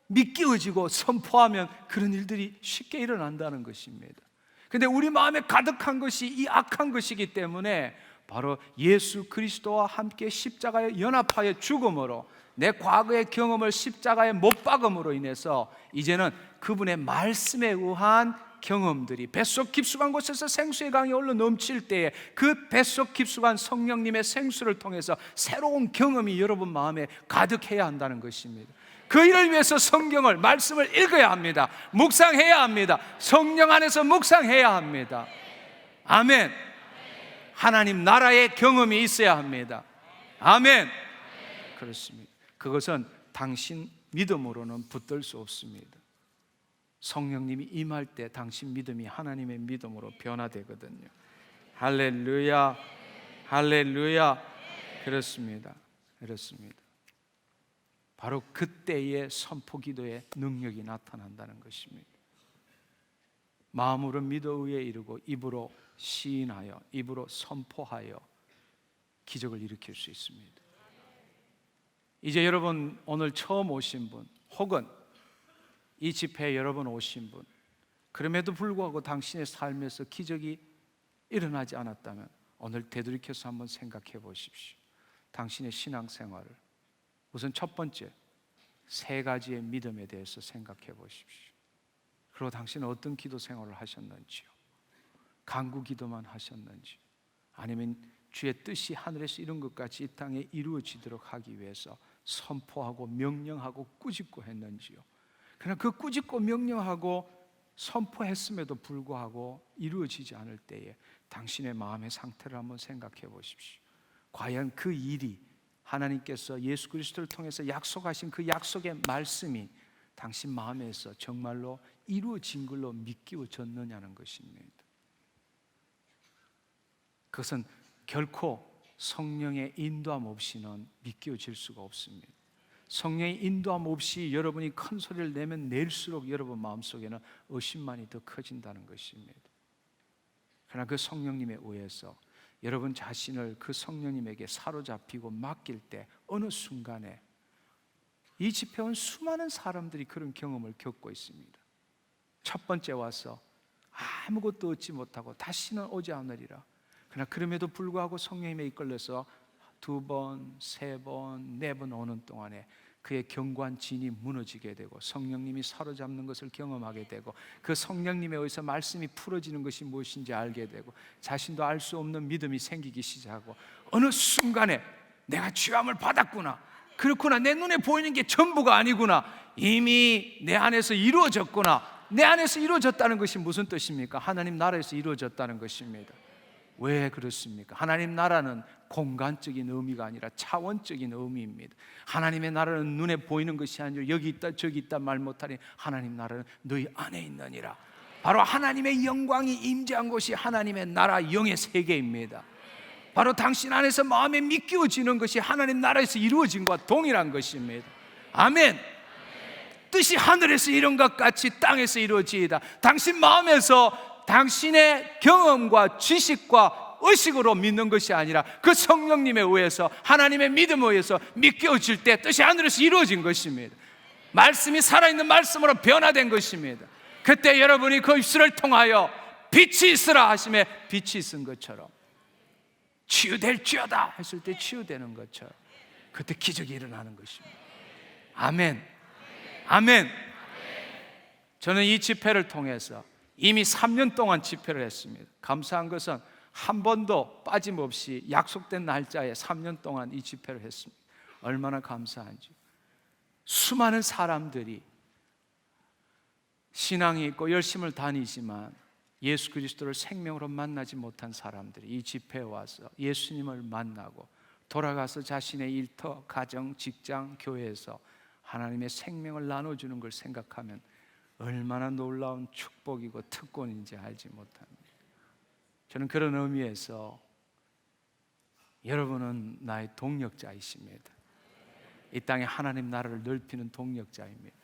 믿기워지고 선포하면 그런 일들이 쉽게 일어난다는 것입니다. 근데 우리 마음에 가득한 것이 이 악한 것이기 때문에 바로 예수 그리스도와 함께 십자가에 연합하여 죽음으로, 내 과거의 경험을 십자가에 못 박음으로 인해서 이제는 그분의 말씀에 의한 경험들이 뱃속 깊숙한 곳에서 생수의 강이 흘러 넘칠 때에 그 뱃속 깊숙한 성령님의 생수를 통해서 새로운 경험이 여러분 마음에 가득해야 한다는 것입니다. 그 일을 위해서 성경을, 말씀을 읽어야 합니다. 묵상해야 합니다. 성령 안에서 묵상해야 합니다. 아멘. 하나님 나라의 경험이 있어야 합니다. 아멘. 그렇습니다. 그것은 당신 믿음으로는 붙들 수 없습니다. 성령님이 임할 때 당신 믿음이 하나님의 믿음으로 변화되거든요. 할렐루야, 할렐루야. 그렇습니다. 그렇습니다. 바로 그때의 선포 기도의 능력이 나타난다는 것입니다. 마음으로 믿어 의에 이르고 입으로 시인하여, 입으로 선포하여 기적을 일으킬 수 있습니다. 이제 여러분 오늘 처음 오신 분, 혹은 이 집회에 여러 번 오신 분, 그럼에도 불구하고 당신의 삶에서 기적이 일어나지 않았다면 오늘 되돌이켜서 한번 생각해 보십시오. 당신의 신앙생활을 우선 첫 번째, 세 가지의 믿음에 대해서 생각해 보십시오. 그리고 당신은 어떤 기도 생활을 하셨는지요? 간구 기도만 하셨는지, 아니면 주의 뜻이 하늘에서 이룬 것 같이 이 땅에 이루어지도록 하기 위해서 선포하고 명령하고 꾸짖고 했는지요? 그러나 그 꾸짖고 명령하고 선포했음에도 불구하고 이루어지지 않을 때에 당신의 마음의 상태를 한번 생각해 보십시오. 과연 그 일이 하나님께서 예수 그리스도를 통해서 약속하신 그 약속의 말씀이 당신 마음에서 정말로 이루어진 걸로 믿기워졌느냐는 것입니다. 그것은 결코 성령의 인도함 없이는 믿기워질 수가 없습니다. 성령의 인도함 없이 여러분이 큰 소리를 내면 낼수록 여러분 마음속에는 의심만이 더 커진다는 것입니다. 그러나 그 성령님에 의해서 여러분 자신을 그 성령님에게 사로잡히고 맡길 때 어느 순간에 이 집회에 온 수많은 사람들이 그런 경험을 겪고 있습니다. 첫 번째 와서 아무것도 얻지 못하고 다시는 오지 않으리라. 그러나 그럼에도 불구하고 성령님에 이끌려서 2번, 3번, 4번 오는 동안에 그의 견고한 진이 무너지게 되고 성령님이 사로잡는 것을 경험하게 되고 그 성령님에 의해서 말씀이 풀어지는 것이 무엇인지 알게 되고 자신도 알 수 없는 믿음이 생기기 시작하고 어느 순간에 내가 죄함을 받았구나, 그렇구나, 내 눈에 보이는 게 전부가 아니구나, 이미 내 안에서 이루어졌구나. 내 안에서 이루어졌다는 것이 무슨 뜻입니까? 하나님 나라에서 이루어졌다는 것입니다. 왜 그렇습니까? 하나님 나라는 공간적인 의미가 아니라 차원적인 의미입니다. 하나님의 나라는 눈에 보이는 것이 아니라 여기 있다 저기 있다 말 못하니 하나님 나라는 너희 안에 있느니라. 바로 하나님의 영광이 임재한 곳이 하나님의 나라 영의 세계입니다. 바로 당신 안에서 마음에 믿기워지는 것이 하나님 나라에서 이루어진 것과 동일한 것입니다. 아멘. 뜻이 하늘에서 이룬 것 같이 땅에서 이루어지이다. 당신 마음에서 당신의 경험과 지식과 의식으로 믿는 것이 아니라 그 성령님에 의해서 하나님의 믿음에 의해서 믿겨질 때 뜻이 하늘에서 이루어진 것입니다. 말씀이 살아있는 말씀으로 변화된 것입니다. 그때 여러분이 그 입술을 통하여 빛이 있으라 하심에 빛이 있은 것처럼, 치유될지어다 했을 때 치유되는 것처럼 그때 기적이 일어나는 것입니다. 아멘. 아멘. 저는 이 집회를 통해서 이미 3년 동안 집회를 했습니다. 감사한 것은 한 번도 빠짐없이 약속된 날짜에 3년 동안 이 집회를 했습니다. 얼마나 감사한지. 수많은 사람들이 신앙이 있고 열심을 다니지만 예수 그리스도를 생명으로 만나지 못한 사람들이 이 집회에 와서 예수님을 만나고 돌아가서 자신의 일터, 가정, 직장, 교회에서 하나님의 생명을 나눠주는 걸 생각하면 얼마나 놀라운 축복이고 특권인지 알지 못합니다. 저는 그런 의미에서 여러분은 나의 동력자이십니다. 이 땅에 하나님 나라를 넓히는 동력자입니다.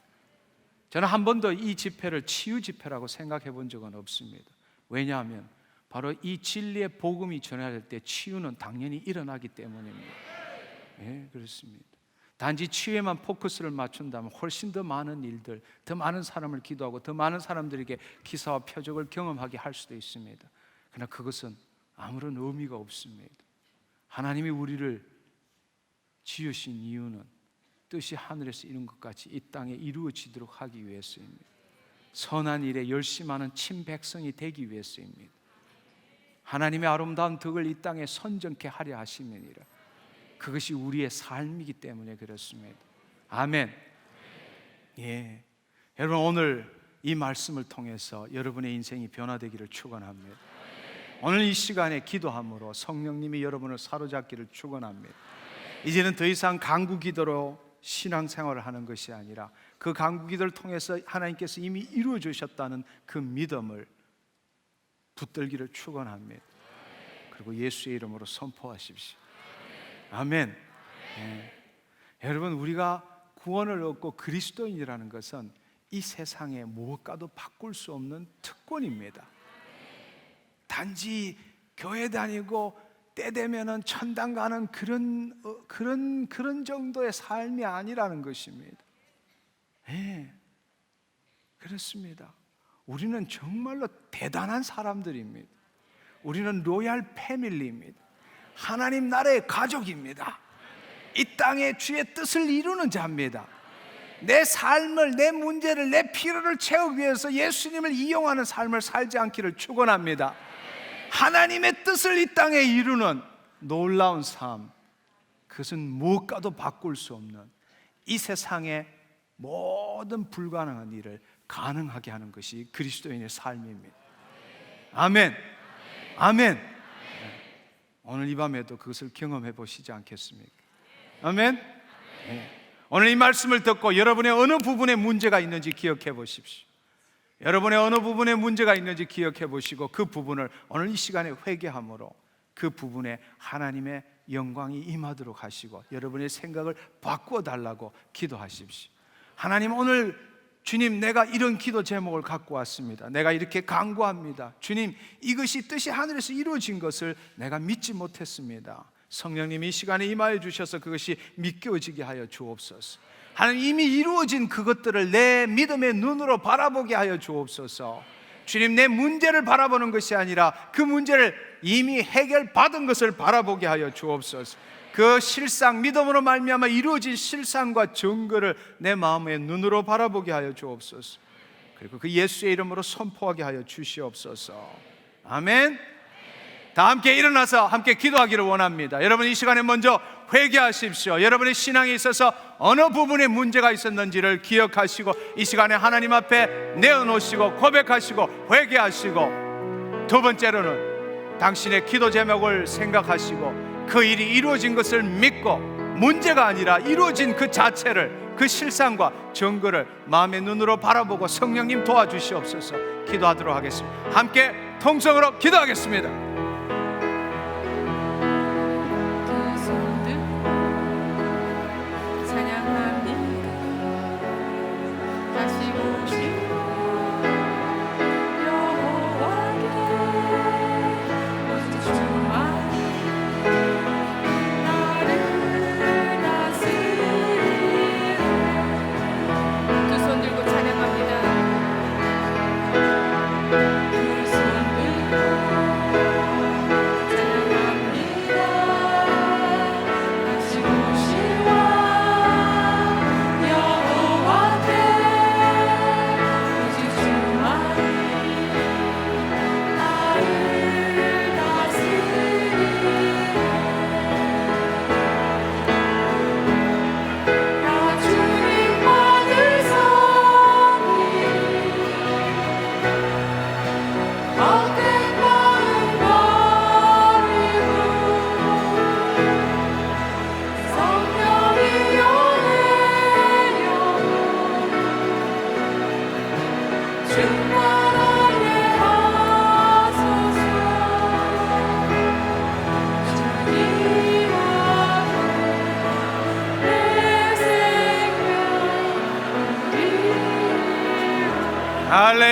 저는 한 번도 이 집회를 치유 집회라고 생각해 본 적은 없습니다. 왜냐하면 바로 이 진리의 복음이 전해질 때 치유는 당연히 일어나기 때문입니다. 예, 그렇습니다. 단지 치유에만 포커스를 맞춘다면 훨씬 더 많은 일들, 더 많은 사람을 기도하고 더 많은 사람들에게 기사와 표적을 경험하게 할 수도 있습니다. 그러나 그것은 아무런 의미가 없습니다. 하나님이 우리를 지으신 이유는 뜻이 하늘에서 이룬 것 같이 이 땅에 이루어지도록 하기 위해서입니다. 선한 일에 열심하는 친백성이 되기 위해서입니다. 하나님의 아름다운 덕을 이 땅에 선정케 하려 하심이니라. 그것이 우리의 삶이기 때문에 그렇습니다. 아멘. 예, 여러분 오늘 이 말씀을 통해서 여러분의 인생이 변화되기를 축원합니다. 오늘 이 시간에 기도함으로 성령님이 여러분을 사로잡기를 축원합니다. 이제는 더 이상 간구 기도로 신앙생활을 하는 것이 아니라 그 간구 기도를 통해서 하나님께서 이미 이루어 주셨다는 그 믿음을 붙들기를 축원합니다. 그리고 예수의 이름으로 선포하십시오. 아멘. 여러분 우리가 구원을 얻고 그리스도인이라는 것은 이 세상에 무엇과도 바꿀 수 없는 특권입니다. 단지 교회 다니고 때 되면은 천당 가는 그런 정도의 삶이 아니라는 것입니다. 예, 그렇습니다. 우리는 정말로 대단한 사람들입니다. 우리는 로얄 패밀리입니다. 하나님 나라의 가족입니다. 이 땅에 주의 뜻을 이루는 자입니다. 내 삶을, 내 문제를, 내 필요를 채우기 위해서 예수님을 이용하는 삶을 살지 않기를 축원합니다. 하나님의 뜻을 이 땅에 이루는 놀라운 삶, 그것은 무엇과도 바꿀 수 없는 이 세상의 모든 불가능한 일을 가능하게 하는 것이 그리스도인의 삶입니다. 아멘. 아멘. 오늘 이 밤에도 그것을 경험해 보시지 않겠습니까? 아멘. 오늘 이 말씀을 듣고 여러분의 어느 부분에 문제가 있는지 기억해 보십시오. 여러분의 어느 부분에 문제가 있는지 기억해 보시고 그 부분을 오늘 이 시간에 회개함으로 그 부분에 하나님의 영광이 임하도록 하시고 여러분의 생각을 바꾸어 달라고 기도하십시오. 하나님, 오늘 주님, 내가 이런 기도 제목을 갖고 왔습니다. 내가 이렇게 간구합니다. 주님, 이것이 뜻이 하늘에서 이루어진 것을 내가 믿지 못했습니다. 성령님이 이 시간에 임하여 주셔서 그것이 믿겨지게 하여 주옵소서. 하나님, 이미 이루어진 그것들을 내 믿음의 눈으로 바라보게 하여 주옵소서. 주님, 내 문제를 바라보는 것이 아니라 그 문제를 이미 해결받은 것을 바라보게 하여 주옵소서. 그 실상, 믿음으로 말미암아 이루어진 실상과 증거를 내 마음의 눈으로 바라보게 하여 주옵소서. 그리고 그 예수의 이름으로 선포하게 하여 주시옵소서. 아멘. 다 함께 일어나서 함께 기도하기를 원합니다. 여러분, 이 시간에 먼저 회개하십시오. 여러분의 신앙에 있어서 어느 부분에 문제가 있었는지를 기억하시고 이 시간에 하나님 앞에 내어놓으시고 고백하시고 회개하시고, 두 번째로는 당신의 기도 제목을 생각하시고 그 일이 이루어진 것을 믿고 문제가 아니라 이루어진 그 자체를, 그 실상과 증거를 마음의 눈으로 바라보고 성령님 도와주시옵소서. 기도하도록 하겠습니다. 함께 통성으로 기도하겠습니다. 찬양합니다.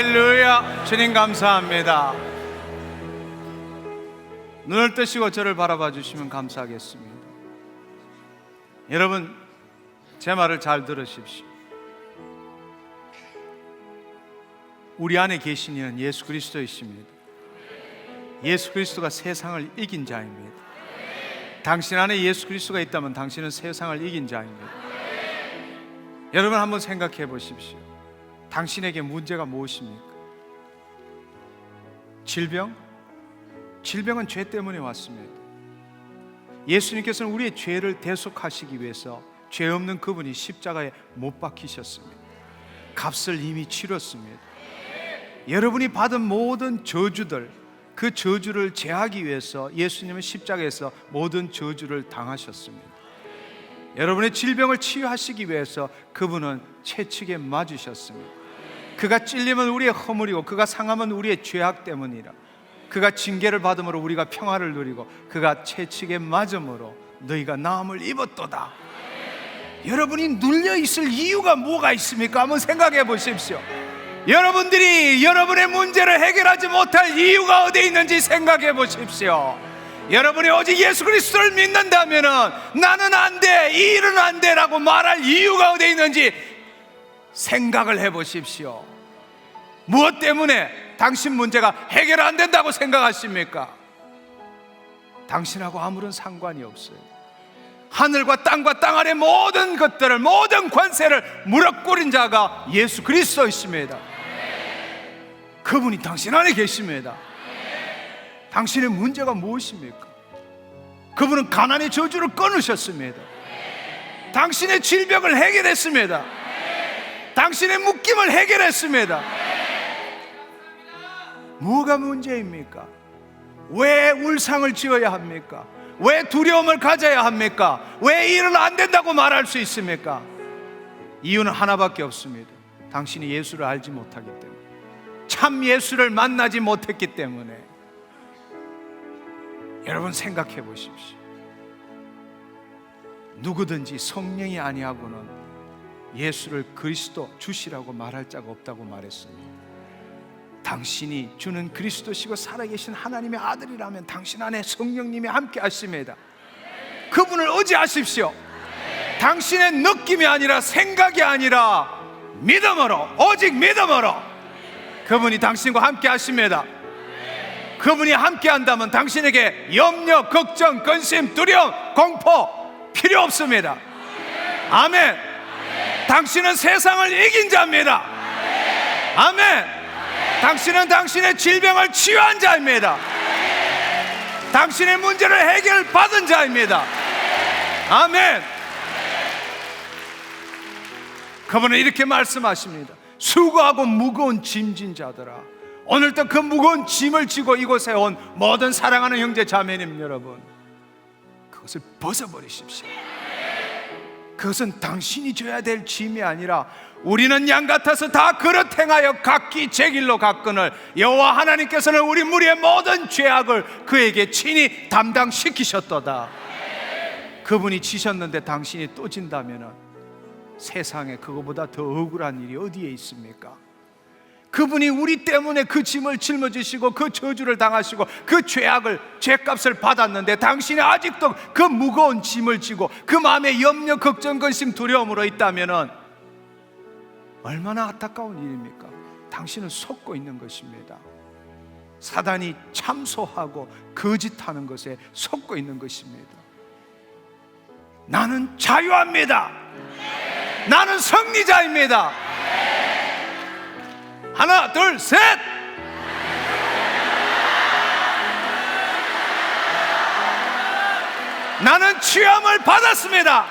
할렐루야. 주님 감사합니다. 눈을 뜨시고 저를 바라봐 주시면 감사하겠습니다. 여러분, 제 말을 잘 들으십시오. 우리 안에 계신 이는 예수 그리스도이십니다. 예수 그리스도가 세상을 이긴 자입니다. 당신 안에 예수 그리스도가 있다면 당신은 세상을 이긴 자입니다. 여러분, 한번 생각해 보십시오. 당신에게 문제가 무엇입니까? 질병? 질병은 죄 때문에 왔습니다. 예수님께서는 우리의 죄를 대속하시기 위해서 죄 없는 그분이 십자가에 못 박히셨습니다. 값을 이미 치렀습니다. 여러분이 받은 모든 저주들, 그 저주를 제하기 위해서 예수님은 십자가에서 모든 저주를 당하셨습니다. 여러분의 질병을 치유하시기 위해서 그분은 채찍에 맞으셨습니다. 그가 찔리면 우리의 허물이고 그가 상하면 우리의 죄악 때문이라. 그가 징계를 받음으로 우리가 평화를 누리고 그가 채찍에 맞음으로 너희가 나음을 입었도다. 여러분이 눌려 있을 이유가 뭐가 있습니까? 한번 생각해 보십시오. 여러분들이 여러분의 문제를 해결하지 못할 이유가 어디에 있는지 생각해 보십시오. 여러분이 오직 예수 그리스도를 믿는다면 나는 안 돼, 이 일은 안 돼 라고 말할 이유가 어디에 있는지 생각을 해 보십시오. 무엇 때문에 당신 문제가 해결 안 된다고 생각하십니까? 당신하고 아무런 상관이 없어요. 하늘과 땅과 땅 아래 모든 것들을, 모든 권세를 무릎 꿇은 자가 예수 그리스도이십니다. 그분이 당신 안에 계십니다. 당신의 문제가 무엇입니까? 그분은 가난의 저주를 끊으셨습니다. 당신의 질병을 해결했습니다. 당신의 묶임을 해결했습니다. 뭐가 문제입니까? 왜 울상을 지어야 합니까? 왜 두려움을 가져야 합니까? 왜 일은 안 된다고 말할 수 있습니까? 이유는 하나밖에 없습니다. 당신이 예수를 알지 못하기 때문에, 참 예수를 만나지 못했기 때문에. 여러분, 생각해 보십시오. 누구든지 성령이 아니하고는 예수를 그리스도 주시라고 말할 자가 없다고 말했습니다. 당신이 주는 그리스도시고 살아계신 하나님의 아들이라면 당신 안에 성령님이 함께 하십니다. 그분을 의지하십시오. 당신의 느낌이 아니라, 생각이 아니라 믿음으로, 오직 믿음으로 그분이 당신과 함께 하십니다. 그분이 함께 한다면 당신에게 염려, 걱정, 근심, 두려움, 공포 필요 없습니다. 아멘. 당신은 세상을 이긴 자입니다. 아멘. 당신은 당신의 질병을 치유한 자입니다. 당신의 문제를 해결받은 자입니다. 아멘. 그분은 이렇게 말씀하십니다. 수고하고 무거운 짐진 자들아, 오늘도 그 무거운 짐을 지고 이곳에 온 모든 사랑하는 형제 자매님 여러분, 그것을 벗어버리십시오. 그것은 당신이 져야 될 짐이 아니라 우리는 양 같아서 다 그릇 행하여 각기 제 길로 갔거늘 여호와 하나님께서는 우리 무리의 모든 죄악을 그에게 친히 담당시키셨도다. 그분이 지셨는데 당신이 또 진다면 세상에 그거보다 더 억울한 일이 어디에 있습니까? 그분이 우리 때문에 그 짐을 짊어지시고 그 저주를 당하시고 그 죄악을, 죄값을 받았는데 당신이 아직도 그 무거운 짐을 지고 그 마음에 염려, 걱정, 근심, 두려움으로 있다면 얼마나 안타까운 일입니까? 당신은 속고 있는 것입니다. 사단이 참소하고 거짓하는 것에 속고 있는 것입니다. 나는 자유합니다. 나는 승리자입니다. 하나, 둘, 셋. 나는 취함을 받았습니다.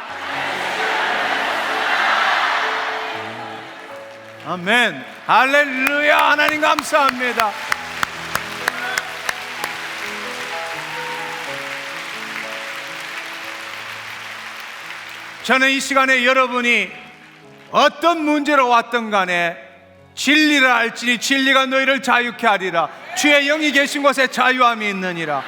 아멘. 할렐루야. 하나님 감사합니다. 저는 이 시간에 여러분이 어떤 문제로 왔든 간에 진리를 알지니 진리가 너희를 자유케 하리라. 주의 영이 계신 곳에 자유함이 있느니라.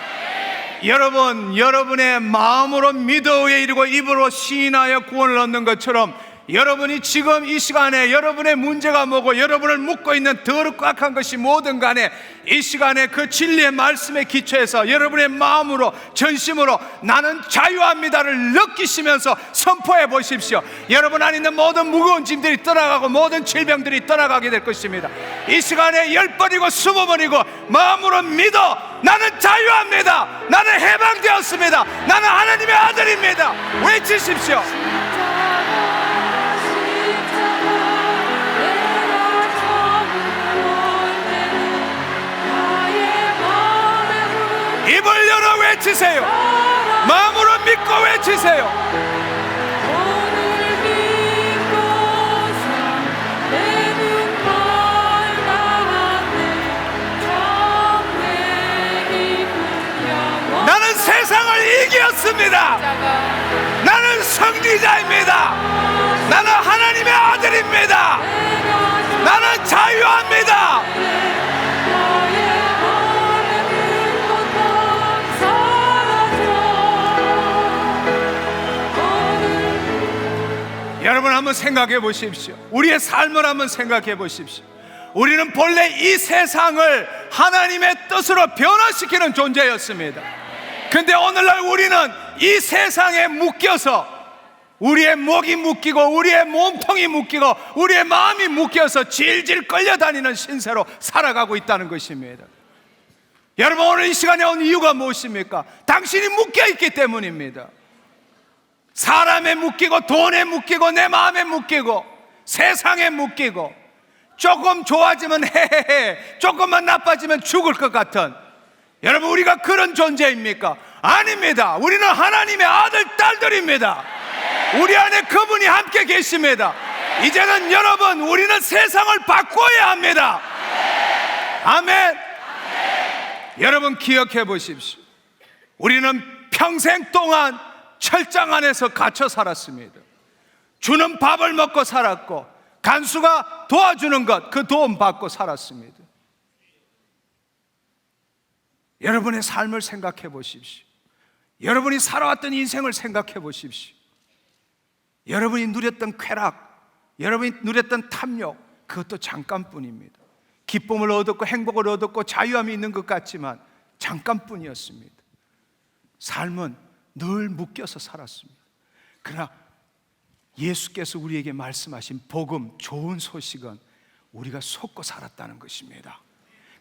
여러분, 여러분의 마음으로 믿어 의에 이르고 입으로 시인하여 구원을 얻는 것처럼 여러분이 지금 이 시간에 여러분의 문제가 뭐고 여러분을 묶고 있는 더럽고 악한 것이 뭐든 간에 이 시간에 그 진리의 말씀에 기초해서 여러분의 마음으로 전심으로 나는 자유합니다를 느끼시면서 선포해 보십시오. 여러분 안에 있는 모든 무거운 짐들이 떠나가고 모든 질병들이 떠나가게 될 것입니다. 이 시간에 10번이고 20번이고 마음으로 믿어. 나는 자유합니다. 나는 해방되었습니다. 나는 하나님의 아들입니다. 외치십시오. 입을 열어 외치세요. 마음으로 믿고 외치세요. 오늘 믿고서 내눈 밝았네. 정내 깊은 영원 나는 세상을 이겼습니다. 나는 승리자입니다. 나는 하나님의 아들입니다. 나는 자유합니다. 여러분 한번 생각해 보십시오. 우리의 삶을 한번 생각해 보십시오. 우리는 본래 이 세상을 하나님의 뜻으로 변화시키는 존재였습니다. 근데 오늘날 우리는 이 세상에 묶여서 우리의 목이 묶이고 우리의 몸통이 묶이고 우리의 마음이 묶여서 질질 끌려다니는 신세로 살아가고 있다는 것입니다. 여러분 오늘 이 시간에 온 이유가 무엇입니까? 당신이 묶여있기 때문입니다. 사람에 묶이고 돈에 묶이고 내 마음에 묶이고 세상에 묶이고 조금 좋아지면 헤헤헤 조금만 나빠지면 죽을 것 같은 여러분 우리가 그런 존재입니까? 아닙니다. 우리는 하나님의 아들 딸들입니다. 우리 안에 그분이 함께 계십니다. 이제는 여러분 우리는 세상을 바꿔야 합니다. 아멘. 여러분 기억해 보십시오. 우리는 평생 동안 철장 안에서 갇혀 살았습니다. 주는 밥을 먹고 살았고 간수가 도와주는 것 그 도움 받고 살았습니다. 여러분의 삶을 생각해 보십시오. 여러분이 살아왔던 인생을 생각해 보십시오. 여러분이 누렸던 쾌락, 여러분이 누렸던 탐욕 그것도 잠깐뿐입니다. 기쁨을 얻었고 행복을 얻었고 자유함이 있는 것 같지만 잠깐뿐이었습니다. 삶은 늘 묶여서 살았습니다. 그러나 예수께서 우리에게 말씀하신 복음, 좋은 소식은 우리가 속고 살았다는 것입니다.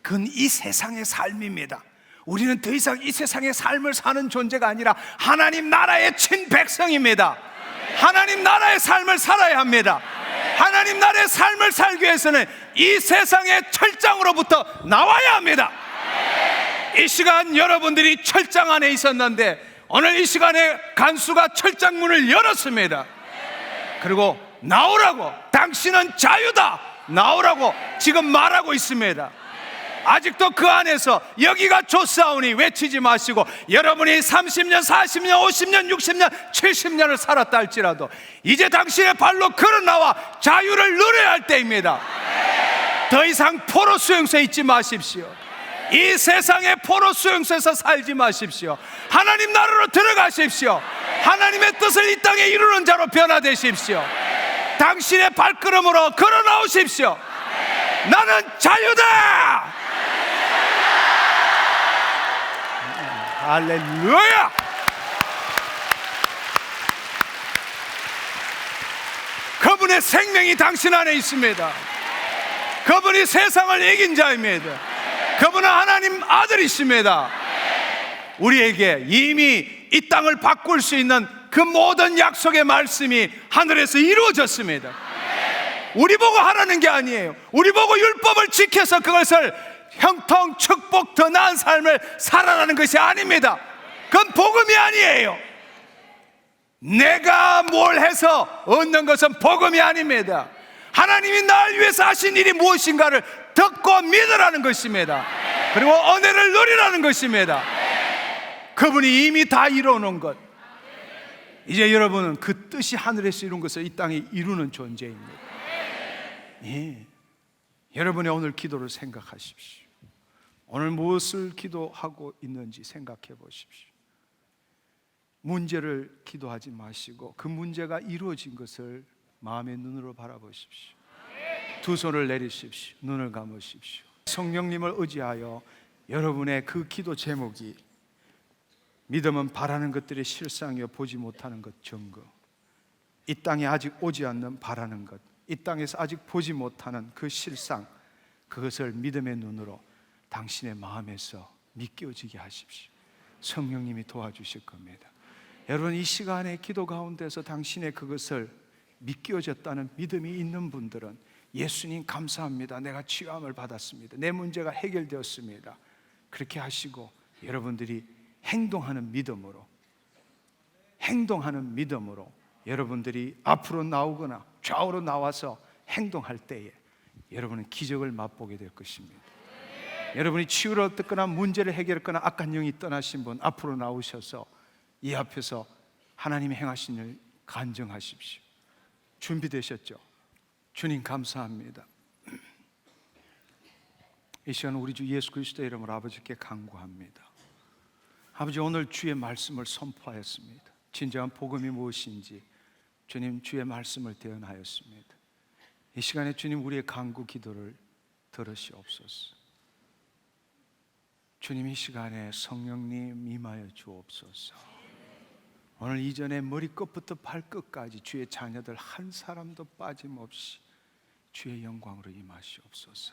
그건 이 세상의 삶입니다. 우리는 더 이상 이 세상의 삶을 사는 존재가 아니라 하나님 나라의 친백성입니다. 하나님 나라의 삶을 살아야 합니다. 하나님 나라의 삶을 살기 위해서는 이 세상의 철장으로부터 나와야 합니다. 이 시간 여러분들이 철장 안에 있었는데 오늘 이 시간에 간수가 철장 문을 열었습니다. 그리고 나오라고, 당신은 자유다 나오라고 지금 말하고 있습니다. 아직도 그 안에서 여기가 좋사오니 외치지 마시고 여러분이 30년, 40년, 50년, 60년, 70년을 살았다 할지라도 이제 당신의 발로 걸어 나와 자유를 누려야 할 때입니다. 더 이상 포로 수용소에 있지 마십시오. 이 세상의 포로 수용소에서 살지 마십시오. 하나님 나라로 들어가십시오. 하나님의 뜻을 이 땅에 이루는 자로 변화되십시오. 당신의 발걸음으로 걸어 나오십시오. 나는 자유다. 할렐루야. 그분의 생명이 당신 안에 있습니다. 그분이 세상을 이긴 자입니다. 그분은 하나님 아들이십니다. 우리에게 이미 이 땅을 바꿀 수 있는 그 모든 약속의 말씀이 하늘에서 이루어졌습니다. 우리 보고 하라는 게 아니에요. 우리 보고 율법을 지켜서 그것을 형통, 축복, 더 나은 삶을 살아라는 것이 아닙니다. 그건 복음이 아니에요. 내가 뭘 해서 얻는 것은 복음이 아닙니다. 하나님이 날 위해서 하신 일이 무엇인가를 듣고 믿으라는 것입니다. 그리고 은혜를 누리라는 것입니다. 그분이 이미 다 이루어놓은 것, 이제 여러분은 그 뜻이 하늘에서 이룬 것을 이 땅에 이루는 존재입니다. 예. 여러분의 오늘 기도를 생각하십시오. 오늘 무엇을 기도하고 있는지 생각해 보십시오. 문제를 기도하지 마시고 그 문제가 이루어진 것을 마음의 눈으로 바라보십시오. 두 손을 내리십시오. 눈을 감으십시오. 성령님을 의지하여 여러분의 그 기도 제목이 믿음은 바라는 것들의 실상이요 보지 못하는 것 증거, 이 땅에 아직 오지 않는 바라는 것, 이 땅에서 아직 보지 못하는 그 실상, 그것을 믿음의 눈으로 당신의 마음에서 믿겨지게 하십시오. 성령님이 도와주실 겁니다. 여러분, 이 시간에 기도 가운데서 당신의 그것을 믿겨졌다는 믿음이 있는 분들은 예수님 감사합니다, 내가 치유함을 받았습니다, 내 문제가 해결되었습니다, 그렇게 하시고 여러분들이 행동하는 믿음으로 여러분들이 앞으로 나오거나 좌우로 나와서 행동할 때에 여러분은 기적을 맛보게 될 것입니다. 여러분이 치유를 얻거나 문제를 해결했거나 악한 영이 떠나신 분 앞으로 나오셔서 이 앞에서 하나님이 행하신 일 간증하십시오. 준비되셨죠? 주님 감사합니다. 이 시간 우리 주 예수 그리스도의 이름으로 아버지께 간구합니다. 아버지, 오늘 주의 말씀을 선포하였습니다. 진정한 복음이 무엇인지 주님 주의 말씀을 대언하였습니다. 이 시간에 주님 우리의 간구 기도를 들으시옵소서. 주님, 이 시간에 성령님 임하여 주옵소서. 오늘 이전에 머리끝부터 발끝까지 주의 자녀들 한 사람도 빠짐없이 주의 영광으로 임하시옵소서.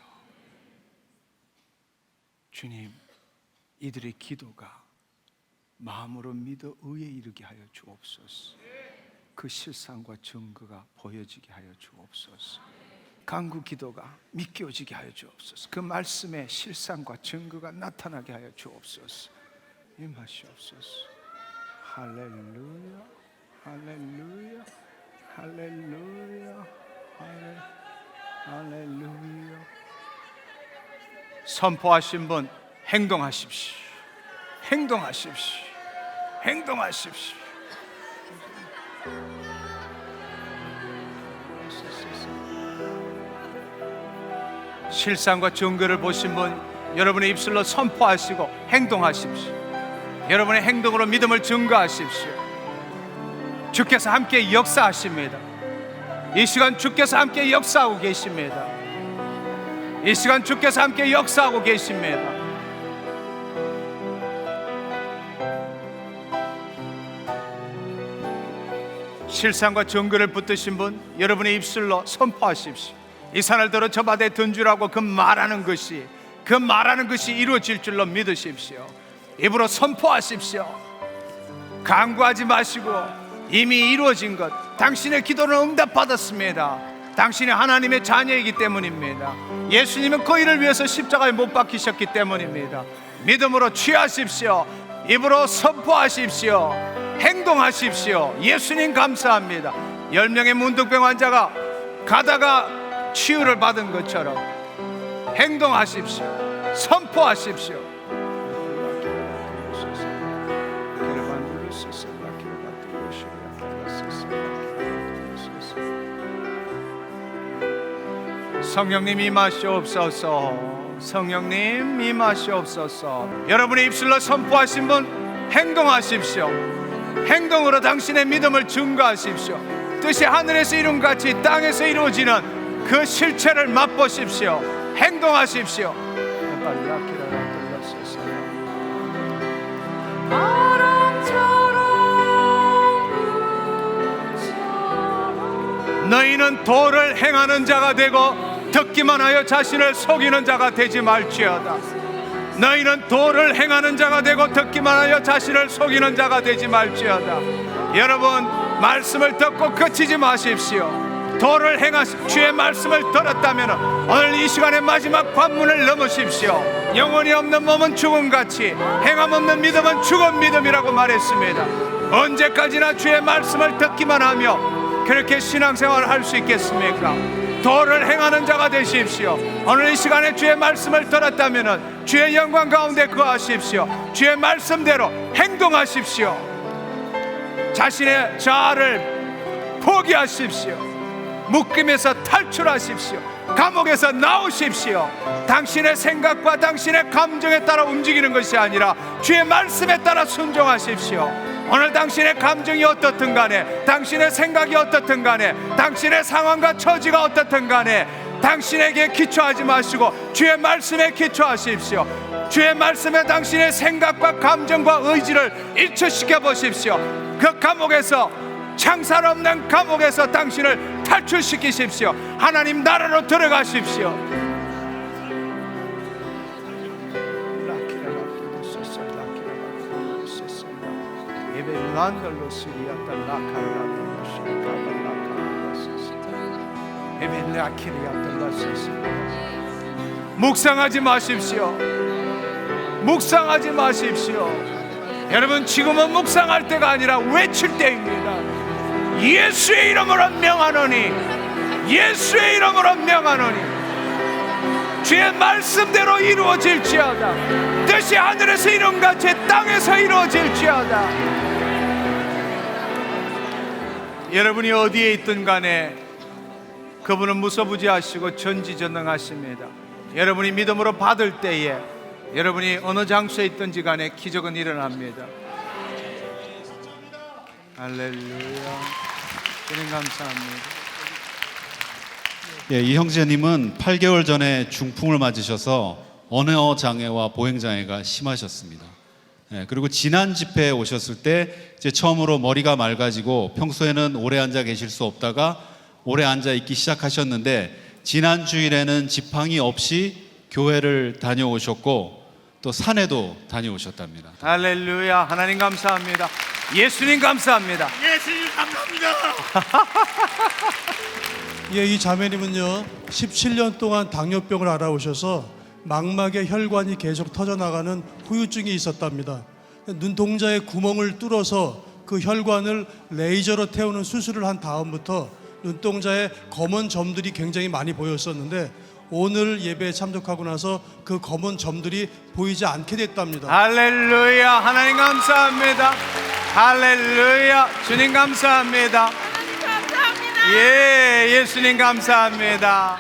주님, 이들의 기도가 마음으로 믿어 의에 이르게 하여 주옵소서. 그 실상과 증거가 보여지게 하여 주옵소서. 간구 기도가 믿겨지게 하여 주옵소서. 그 말씀의 실상과 증거가 나타나게 하여 주옵소서. 임하시옵소서. 할렐루야, 할렐루야, 할렐루야, 할렐루야. 선포하신 분 행동하십시오. 행동하십시오. 행동하십시오. 실상과 증거를 보신 분 여러분의 입술로 선포하시고 행동하십시오. 여러분의 행동으로 믿음을 증거하십시오. 주께서 함께 역사하십니다. 이 시간 주께서 함께 역사하고 계십니다. 이 시간 주께서 함께 역사하고 계십니다. 실상과 증거를 붙드신 분 여러분의 입술로 선포하십시오. 이 산을 들어 저 바다에 던지라고 그 말하는 것이 이루어질 줄로 믿으십시오. 입으로 선포하십시오. 간구하지 마시고 이미 이루어진 것, 당신의 기도는 응답받았습니다. 당신이 하나님의 자녀이기 때문입니다. 예수님은 그 일을 위해서 십자가에 못 박히셨기 때문입니다. 믿음으로 취하십시오. 입으로 선포하십시오. 행동하십시오. 예수님 감사합니다. 10명의 문둥병 환자가 가다가 치유를 받은 것처럼 행동하십시오. 선포하십시오. 성령님 임하시옵소서. 성령님 임하시옵소서. 여러분의 입술로 선포하신 분 행동하십시오. 행동으로 당신의 믿음을 증거하십시오. 뜻이 하늘에서 이룬 같이 땅에서 이루어지는 그 실체를 맛보십시오. 행동하십시오. 너희는 도를 행하는 자가 되고 듣기만 하여 자신을 속이는 자가 되지 말지어다. 너희는 도를 행하는 자가 되고 듣기만 하여 자신을 속이는 자가 되지 말지어다. 여러분, 말씀을 듣고 그치지 마십시오. 도를 행하시 주의 말씀을 들었다면 오늘 이 시간의 마지막 관문을 넘으십시오. 영혼이 없는 몸은 죽음같이 행함 없는 믿음은 죽은 믿음이라고 말했습니다. 언제까지나 주의 말씀을 듣기만 하며 그렇게 신앙생활을 할 수 있겠습니까? 도를 행하는 자가 되십시오. 오늘 이 시간에 주의 말씀을 들었다면 주의 영광 가운데 거하십시오. 주의 말씀대로 행동하십시오. 자신의 자아를 포기하십시오. 묶임에서 탈출하십시오. 감옥에서 나오십시오. 당신의 생각과 당신의 감정에 따라 움직이는 것이 아니라 주의 말씀에 따라 순종하십시오. 오늘 당신의 감정이 어떻든 간에, 당신의 생각이 어떻든 간에, 당신의 상황과 처지가 어떻든 간에 당신에게 기초하지 마시고 주의 말씀에 기초하십시오. 주의 말씀에 당신의 생각과 감정과 의지를 일치시켜 보십시오. 그 감옥에서, 창살 없는 감옥에서 당신을 탈출시키십시오. 하나님 나라로 들어가십시오. 묵상하지 마십시오. 묵상하지 마십시오. 여러분, 지금은 묵상할 때가 아니라 외칠 때입니다. 예수의 이름으로 명하노니, 예수의 이름으로 명하노니 주의 말씀대로 이루어질지어다. 뜻이 하늘에서 이룬같이 땅에서 이루어질지어다. 여러분이 어디에 있든 간에 그분은 무소부지하시고 전지전능하십니다. 여러분이 믿음으로 받을 때에 여러분이 어느 장소에 있든지 간에 기적은 일어납니다. 할렐루야. 주님 감사합니다. 예, 이 형제님은 8개월 전에 중풍을 맞으셔서 언어 장애와 보행 장애가 심하셨습니다. 예, 그리고 지난 집회에 오셨을 때 이제 처음으로 머리가 맑아지고 평소에는 오래 앉아 계실 수 없다가 오래 앉아 있기 시작하셨는데 지난 주일에는 지팡이 없이 교회를 다녀오셨고 또 산에도 다녀오셨답니다. 할렐루야. 하나님 감사합니다. 예수님 감사합니다. 예수님 감사합니다. 예, 이 자매님은요 17년 동안 당뇨병을 앓아오셔서 망막에 혈관이 계속 터져나가는 후유증이 있었답니다. 눈동자의 구멍을 뚫어서 그 혈관을 레이저로 태우는 수술을 한 다음부터 눈동자에 검은 점들이 굉장히 많이 보였었는데 오늘 예배에 참석하고 나서 그 검은 점들이 보이지 않게 됐답니다. 할렐루야. 하나님 감사합니다. 할렐루야. 주님 감사합니다. 예, 예수님 감사합니다.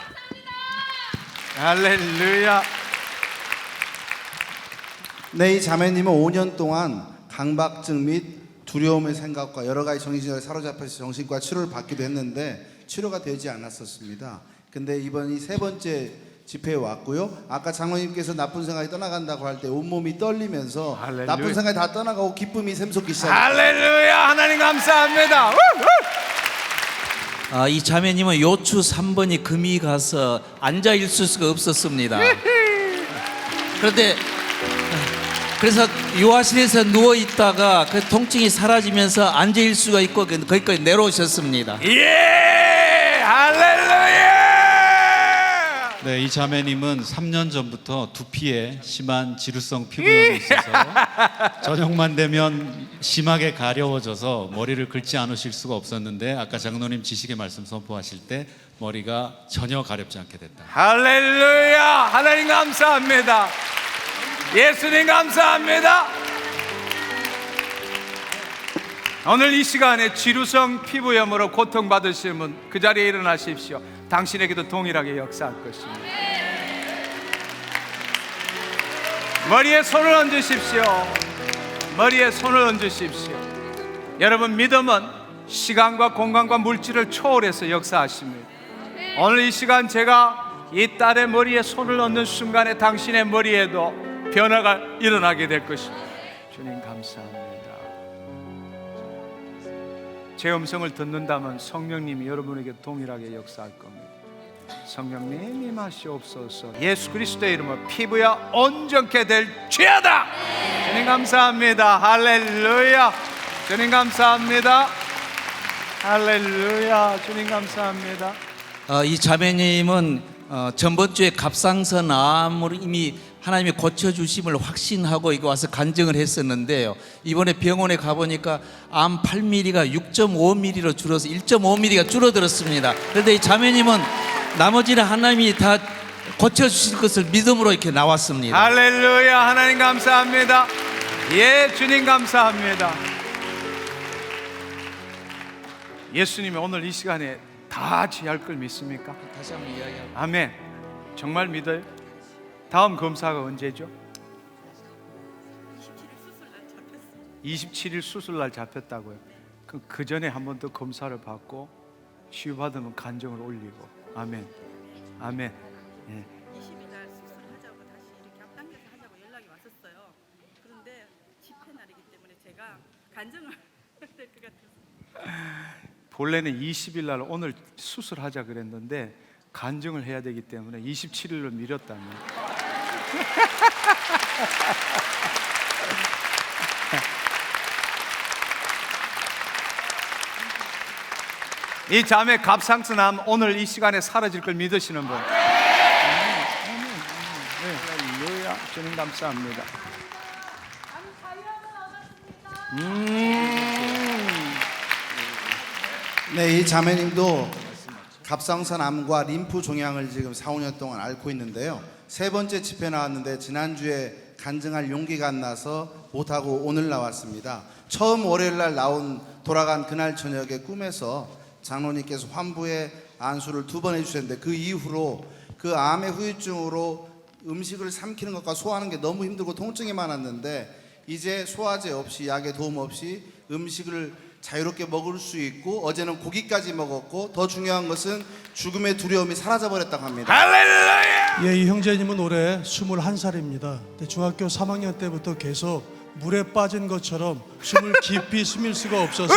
할렐루야. 네, 이 자매님은 5년 동안 강박증 및 두려움의 생각과 여러 가지 정신질환에 사로잡혀서 정신과 치료를 받기도 했는데 치료가 되지 않았었습니다. 근데 이번이 세 번째 집회에 왔고요. 아까 장로님께서 나쁜 생각이 떠나간다고 할 때 온몸이 떨리면서 할렐루야. 나쁜 생각이 다 떠나가고 기쁨이 샘솟기 시작했어요. 할렐루야. 하나님 감사합니다. 이 자매님은 요추 3번이 금이 가서 앉아 있을 수가 없었습니다. 그래서 요아실에서 누워 있다가 그 통증이 사라지면서 앉아 있을 수가 있고 거기까지 내려오셨습니다. 예, 할렐루야. 네, 이 자매님은 3년 전부터 두피에 심한 지루성 피부염이 있어서 저녁만 되면 심하게 가려워져서 머리를 긁지 않으실 수가 없었는데 아까 장로님 지식의 말씀 선포하실 때 머리가 전혀 가렵지 않게 됐다. 할렐루야. 하나님 감사합니다. 예수님 감사합니다. 오늘 이 시간에 지루성 피부염으로 고통받으시는 분 그 자리에 일어나십시오. 당신에게도 동일하게 역사할 것입니다. 머리에 손을 얹으십시오. 머리에 손을 얹으십시오. 여러분, 믿음은 시간과 공간과 물질을 초월해서 역사하십니다. 오늘 이 시간 제가 이 딸의 머리에 손을 얹는 순간에 당신의 머리에도 변화가 일어나게 될 것입니다. 주님 감사합니다. 제 음성을 듣는다면 성령님이 여러분에게 동일하게 역사할 겁니다. 성령님 임하시옵소서. 예수 그리스도의 이름으로 피부야 온전케 될지어다. 주님 감사합니다. 할렐루야. 주님 감사합니다. 할렐루야. 주님 감사합니다. 이 자매님은 전번 주에 갑상선 암으로 이미 하나님이 고쳐주심을 확신하고 이거 와서 간증을 했었는데요. 이번에 병원에 가보니까 암 8mm가 6.5mm로 줄어서 1.5mm가 줄어들었습니다. 그런데 이 자매님은 나머지는 하나님이 다 고쳐주실 것을 믿음으로 이렇게 나왔습니다. 할렐루야. 하나님 감사합니다. 예, 주님 감사합니다. 예수님이 오늘 이 시간에 다 지할 걸 믿습니까? 다시 한번 이야기합니다. 아멘. 정말 믿어요? 다음 검사가 언제죠? 27일 수술날 잡혔다고요. 그 전에 한 번 더 검사를 받고 치유받으면 간증을 올리고. 아멘. 아멘. 예. 20일 날 수술하자고 다시 이렇게 앞당겨서 하자고 연락이 왔었어요. 그런데 집회 날이기 때문에 제가 간증을 될 것 같아서 본래는 20일 날 오늘 수술하자 그랬는데 간증을 해야 되기 때문에 27일로 미뤘답니다. 이 자매 갑상선암 오늘 이 시간에 사라질 걸 믿으시는 분? 할렐루야. 주님 감사합니다. 네, 이 자매님도 갑상선암과 림프 종양을 지금 4, 5년 동안 앓고 있는데요. 세 번째 집회 나왔는데 지난주에 간증할 용기가 안 나서 못하고 오늘 나왔습니다. 처음 월요일 날 돌아간 그날 저녁에 꿈에서 장로님께서 환부의 안수를 2번 해주셨는데 그 이후로 그 암의 후유증으로 음식을 삼키는 것과 소화하는 게 너무 힘들고 통증이 많았는데 이제 소화제 없이 약의 도움 없이 음식을 자유롭게 먹을 수 있고 어제는 고기까지 먹었고 더 중요한 것은 죽음의 두려움이 사라져버렸다고 합니다. 할렐루야. 예, 이 형제님은 올해 21살입니다. 중학교 3학년 때부터 계속 물에 빠진 것처럼 숨을 깊이 숨길 수가 없어서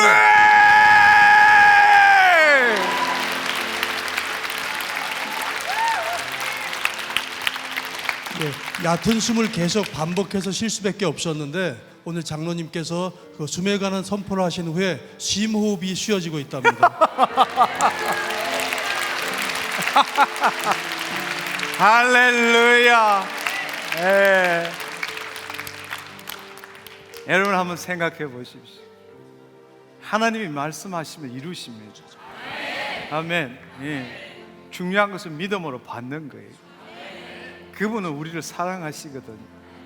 얕은 숨을 계속 반복해서 쉴 수밖에 없었는데 오늘 장로님께서 그 숨에 관한 선포를 하신 후에 심호흡이 쉬어지고 있답니다. 할렐루야. 예. 여러분 한번 생각해 보십시오. 하나님이 말씀하시면 이루십니다. 아멘. 예. 중요한 것은 믿음으로 받는 거예요. 그분은 우리를 사랑하시거든.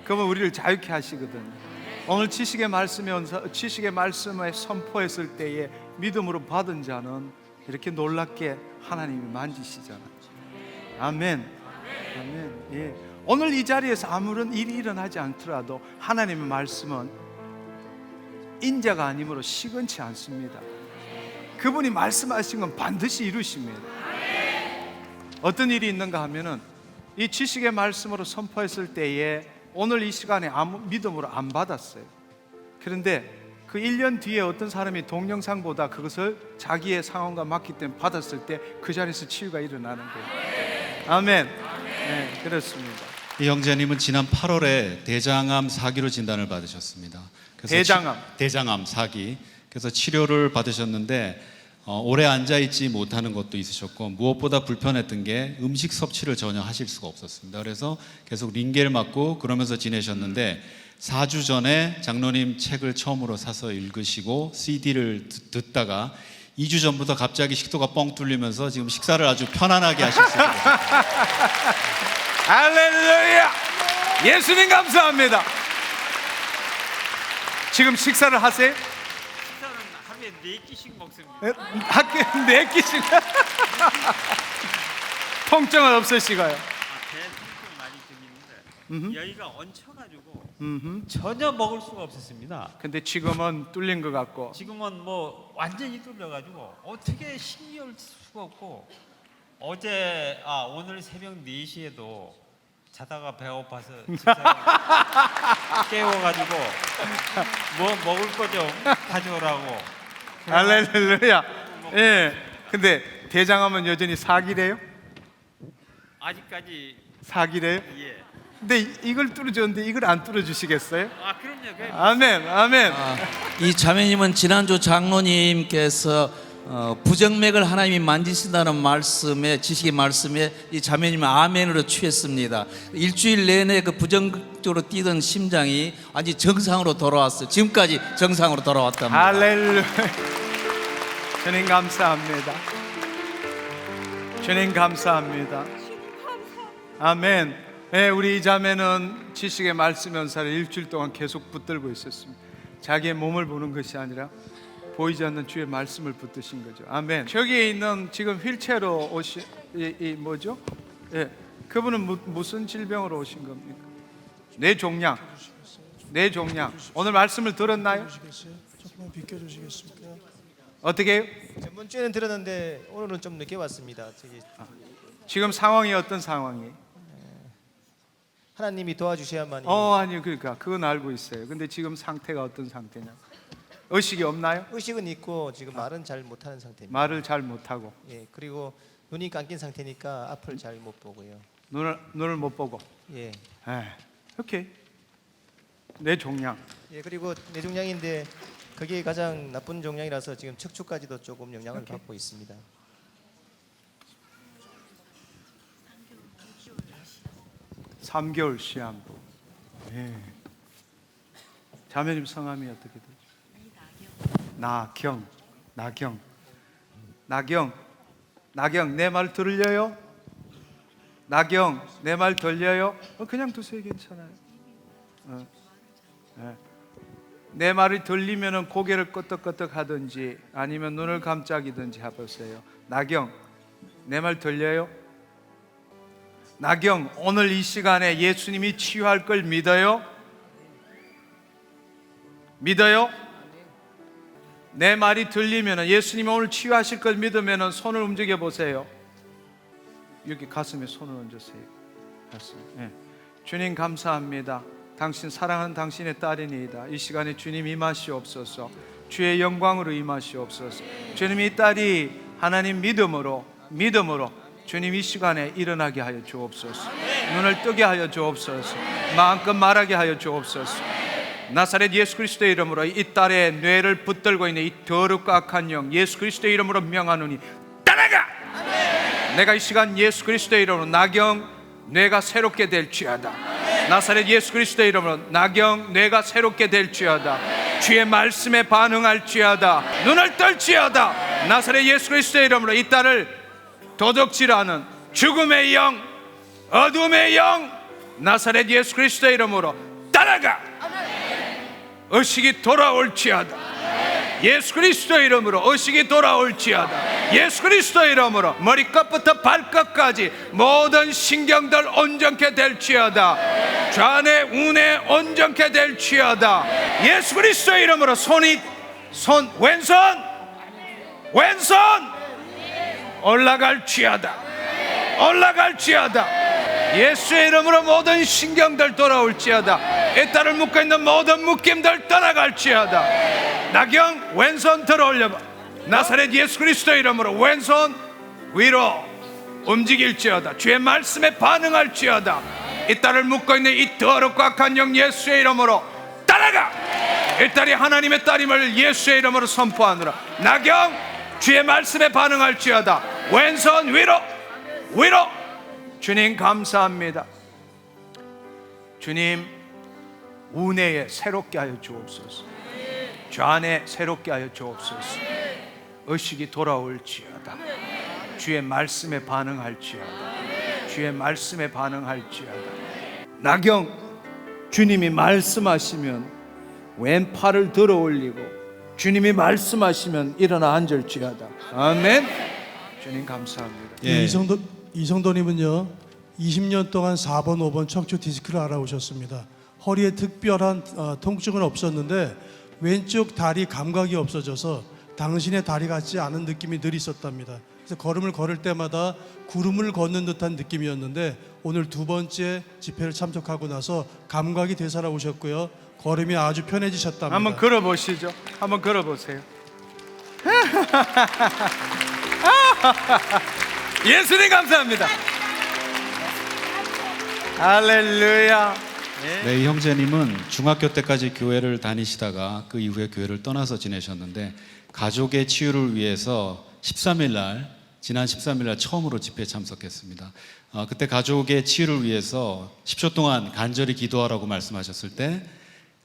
그분은 우리를 자유케 하시거든. 오늘 지식의 말씀에 선포했을 때에 믿음으로 받은 자는 이렇게 놀랍게 하나님이 만지시잖아요. 아멘. 아멘. 예. 오늘 이 자리에서 아무런 일이 일어나지 않더라도 하나님의 말씀은 인자가 아니므로 시건치 않습니다. 그분이 말씀하신 건 반드시 이루십니다. 어떤 일이 있는가 하면은 이 지식의 말씀으로 선포했을 때에 오늘 이 시간에 아무 믿음으로 안 받았어요. 그런데 그 1년 뒤에 어떤 사람이 동영상보다 그것을 자기의 상황과 맞기 때문에 받았을 때 그 자리에서 치유가 일어나는 거예요. 아멘. 네, 그렇습니다. 이 형제님은 지난 8월에 대장암 4기로 진단을 받으셨습니다. 그래서 대장암 4기. 그래서 치료를 받으셨는데 오래 앉아있지 못하는 것도 있으셨고 무엇보다 불편했던 게 음식 섭취를 전혀 하실 수가 없었습니다. 그래서 계속 링겔 맞고 그러면서 지내셨는데 4주 전에 장로님 책을 처음으로 사서 읽으시고 CD를 듣다가 2주 전부터 갑자기 식도가 뻥 뚫리면서 지금 식사를 아주 편안하게 하실 수 있습니다. 할렐루야. 예수님 감사합니다. 지금 식사를 하세요? 식사는 하루에 4끼씩 먹습니다. 학교에 4끼씩 통증은 없으시고요. 배 통증 많이 좀 있는데 여기가 얹혀가지고 전혀 먹을 수가 없었습니다. 근데 지금은 뚫린 것 같고. 지금은 뭐 완전히 뚫려가지고 어떻게 신기할 수가 없고 오늘 새벽 4시에도 자다가 배고파서 집사가 깨워가지고 뭐 먹을 거 좀 가져오라고. 할렐루야. 예. 근데 대장암은 여전히 4기래요? 아직까지 4기래요? 예. 근데 이걸 뚫어줬는데 이걸 안 뚫어주시겠어요? 그럼요. 아멘. 아멘. 이 자매님은 지난주 장로님께서 부정맥을 하나님이 만지신다는 말씀에 지식의 말씀에 이 자매님은 아멘으로 취했습니다. 일주일 내내 그 부정적으로 뛰던 심장이 아주 정상으로 돌아왔어요. 지금까지 정상으로 돌아왔답니다. 할렐루야. 주님 감사합니다. 주님 감사합니다. 아멘. 네, 우리 이 자매는 지식의 말씀 연사를 일주일 동안 계속 붙들고 있었습니다. 자기의 몸을 보는 것이 아니라 보이지 않는 주의 말씀을 붙드신 거죠. 아멘. 저기에 있는 지금 휠체어로 오신 이 뭐죠? 예, 그분은 무슨 질병으로 오신 겁니까? 뇌종양. 내 종양. 오늘 말씀을 들었나요? 주시겠어요? 조금만 비켜주시겠습니까? 어떻게 해요? 전번주에는 들었는데 오늘은 좀 늦게 왔습니다. 저기 지금 상황이 어떤 상황이에요? 하나님이 도와주셔야만이. 아니 그러니까 그건 알고 있어요. 근데 지금 상태가 어떤 상태냐? 의식이 없나요? 의식은 있고 지금 말은 잘 못하는 상태입니다. 말을 잘 못하고 예, 그리고 눈이 감긴 상태니까 앞을 잘 못 보고요. 눈을 못 보고. 예, 오케이. 내 종양. 예, 그리고 뇌종양인데 그게 가장 나쁜 종양이라서 지금 척추까지도 조금 영향을 받고 있습니다. 삼 3개월 시한부. 예. 자매님 성함이 어떻게 되죠? 나경 내 말 들려요? 나경 내 말 들려요? 그냥 두세요. 괜찮아요. 내 말이 들리면은 고개를 끄덕끄덕 하든지 아니면 눈을 깜짝이든지 해보세요. 나경 내 말 들려요? 나경 오늘 이 시간에 예수님이 치유할 걸 믿어요? 믿어요? 내 말이 들리면 예수님이 오늘 치유하실 걸 믿으면 손을 움직여 보세요. 여기 가슴에 손을 얹으세요. 가슴. 주님 감사합니다. 당신 사랑하는 당신의 딸이니이다. 이 시간에 주님 임하시옵소서. 주의 영광으로 임하시옵소서. 주님 이 딸이 하나님 믿음으로 주님 이 시간에 일어나게 하여 주옵소서. 눈을 뜨게 하여 주옵소서. 마음껏 말하게 하여 주옵소서. 나사렛 예수 그리스도의 이름으로 이 딸의 뇌를 붙들고 있는 이 더럽고 악한 영 예수 그리스도의 이름으로 명하노니 떠나가! 내가 이 시간 예수 그리스도의 이름으로 나경 뇌가 새롭게 될지어다. 나사렛 예수 그리스도의 이름으로 나경 뇌가 새롭게 될지어다. 주의 말씀에 반응할지어다. 눈을 뜰지어다. 나사렛 예수 그리스도의 이름으로 이 딸을 도둑질하는 죽음의 영, 어둠의 영 나사렛 예수 그리스도의 이름으로 따라가. 의식이 돌아올지어다. 예수 그리스도의 이름으로 의식이 돌아올지어다. 예수 그리스도의 이름으로 머리끝부터 발끝까지 모든 신경들 온전케 될지어다. 좌뇌 우뇌 온전케 될지어다. 예수 그리스도의 이름으로 왼손 올라갈지어다. 예수의 이름으로 모든 신경들 돌아올지어다. 이 딸을 묶어있는 모든 묶임들 떠나갈지어다. 나경 왼손 들어 올려봐. 나사렛 예수 그리스도의 이름으로 왼손 위로 움직일지어다. 주의 말씀에 반응할지어다. 이 딸을 묶어있는 이 더럽고 악한 영 예수의 이름으로 따라가. 이 딸이 하나님의 딸임을 예수의 이름으로 선포하노라. 나경 주의 말씀에 반응할지어다. 왼손 위로. 주님 감사합니다. 주님 우뇌에 새롭게 하여 주옵소서. 좌뇌 새롭게 하여 주옵소서. 의식이 돌아올지어다. 주의 말씀에 반응할지어다. 주의 말씀에 반응할지어다. 나경 주님이 말씀하시면 왼팔을 들어 올리고 주님이 말씀하시면 일어나 앉을지어다. 아멘. 주님 감사합니다. 예. 이성도님은요 20년 동안 4번 5번 척추 디스크를 알아오셨습니다. 허리에 특별한 통증은 없었는데 왼쪽 다리 감각이 없어져서 당신의 다리 같지 않은 느낌이 늘 있었답니다. 그래서 걸음을 걸을 때마다 구름을 걷는 듯한 느낌이었는데 오늘 두 번째 집회를 참석하고 나서 감각이 되살아오셨고요. 걸음이 아주 편해지셨답니다. 한번 걸어보시죠. 한번 걸어보세요. 예수님 감사합니다. 할렐루야. 네, 이 형제님은 중학교 때까지 교회를 다니시다가 그 이후에 교회를 떠나서 지내셨는데 가족의 치유를 위해서 13일 날 지난 13일 날 처음으로 집회에 참석했습니다. 그때 가족의 치유를 위해서 10초 동안 간절히 기도하라고 말씀하셨을 때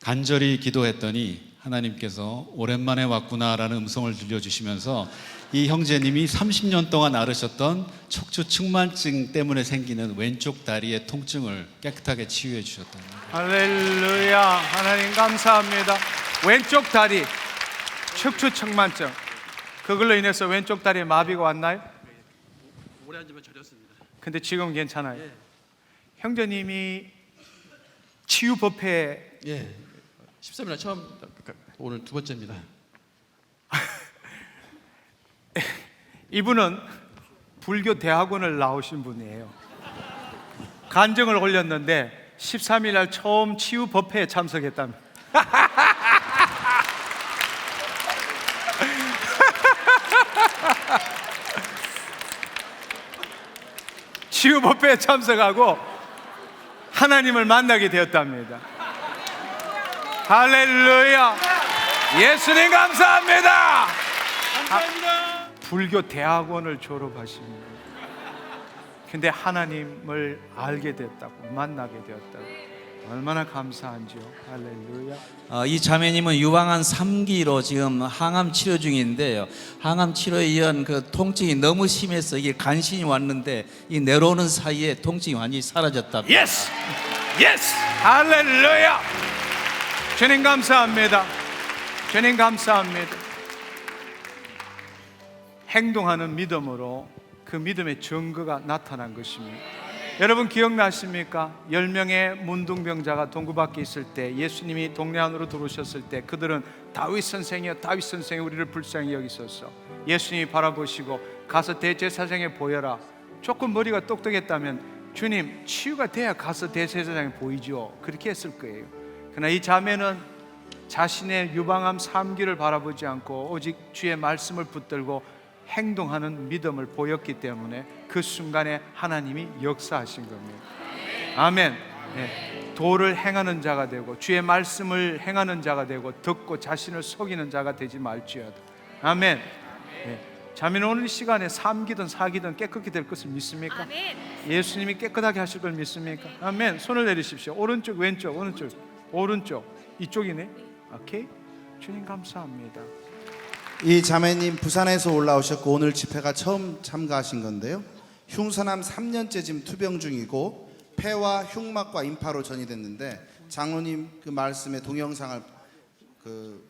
간절히 기도했더니 하나님께서 오랜만에 왔구나라는 음성을 들려주시면서 이 형제님이 30년 동안 앓으셨던 척추 측만증 때문에 생기는 왼쪽 다리의 통증을 깨끗하게 치유해 주셨답니다. 할렐루야. 하나님 감사합니다. 왼쪽 다리 척추 측만증 그걸로 인해서 왼쪽 다리에 마비가 왔나요? 오래 앉으면 저렸습니다. 근데 지금 괜찮아요. 형제님이 치유 법회 13일 처음 오늘 두 번째입니다. 이분은 불교 대학원을 나오신 분이에요. 간증을 올렸는데 13일 날 처음 치유 법회에 참석했답니다. 치유 법회에 참석하고 하나님을 만나게 되었답니다. 할렐루야. 예수님 감사합니다. 감사합니다. 불교 대학원을 졸업하십니다. 근데 하나님을 알게 됐다고, 만나게 되었다고. 얼마나 감사한지요. 할렐루야. 이 자매님은 유방암 3기로 지금 항암 치료 중인데요. 항암 치료에 의한 그 통증이 너무 심해서 이게 간신히 왔는데 이 내려오는 사이에 통증이 완전히 사라졌답니다. 예스! 예스! 할렐루야! 주님 감사합니다. 주님 감사합니다. 행동하는 믿음으로 그 믿음의 증거가 나타난 것입니다. 여러분 기억나십니까? 10명의 문둥병자가 동굴 밖에 있을 때 예수님이 동네 안으로 들어오셨을 때 그들은 다윗 선생이여 다윗 선생이 우리를 불쌍히 여기소서. 예수님이 바라보시고 가서 대제사장에 보여라. 조금 머리가 똑똑했다면 주님 치유가 돼야 가서 대제사장에 보이죠. 그렇게 했을 거예요. 그러나 이 자매는 자신의 유방암 3기를 바라보지 않고 오직 주의 말씀을 붙들고 행동하는 믿음을 보였기 때문에 그 순간에 하나님이 역사하신 겁니다. 아멘. 네. 도를 행하는 자가 되고 주의 말씀을 행하는 자가 되고 듣고 자신을 속이는 자가 되지 말지어다. 아멘. 네. 자매는 오늘 시간에 3기든 4기든 깨끗게 될 것을 믿습니까? 아멘. 예수님이 깨끗하게 하실 걸 믿습니까? 아멘. 손을 내리십시오. 오른쪽 왼쪽 오른쪽 오른쪽 이쪽이네. 오케이. 주님 감사합니다. 이 자매님 부산에서 올라오셨고 오늘 집회가 처음 참가하신 건데요. 흉선암 3년째 지금 투병 중이고 폐와 흉막과 임파로 전이됐는데 장로님 그 말씀의 동영상을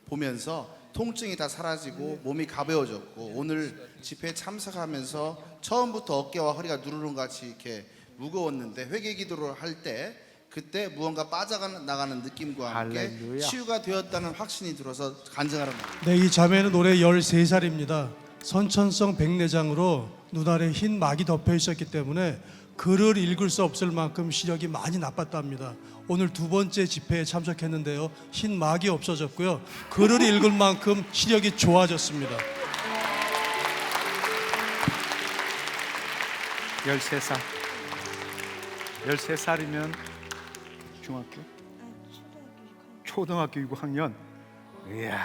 보면서 통증이 다 사라지고 몸이 가벼워졌고 오늘 집회에 참석하면서 처음부터 어깨와 허리가 누르릉같이 이렇게 무거웠는데 회개 기도를 할 때 그때 무언가 빠져나가는 느낌과 함께 할렐루야. 치유가 되었다는 확신이 들어서 간증하러 나옵니다. 네, 이 자매는 올해 13살입니다. 선천성 백내장으로 눈알에 흰 막이 덮여 있었기 때문에 글을 읽을 수 없을 만큼 시력이 많이 나빴답니다. 오늘 두 번째 집회에 참석했는데요. 흰 막이 없어졌고요. 글을 읽을 만큼 시력이 좋아졌습니다. 13살 13살이면 중학교? 초등학교 6학년. 이야,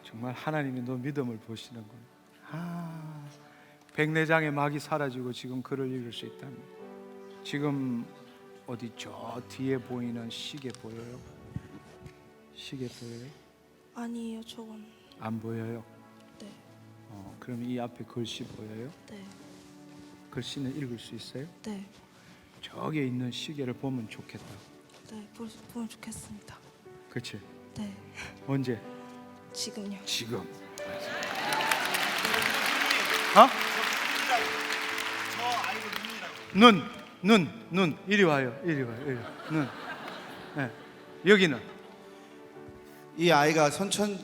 정말 하나님이 너 믿음을 보시는군. 백내장의 막이 사라지고 지금 글을 읽을 수 있답니다. 지금 어디 저 뒤에 보이는 시계 보여요? 시계 보여요? 아니에요, 저건. 안 보여요? 네. 그럼 이 앞에 글씨 보여요? 네. 글씨는 읽을 수 있어요? 네. 저기에 있는 시계를 보면 좋겠다. 네, 보면 좋겠습니다. 그렇지? 네. 언제? 지금요. 지금. 눈 이리 와요. 이리 와요. 눈. 네. 여기는 이 아이가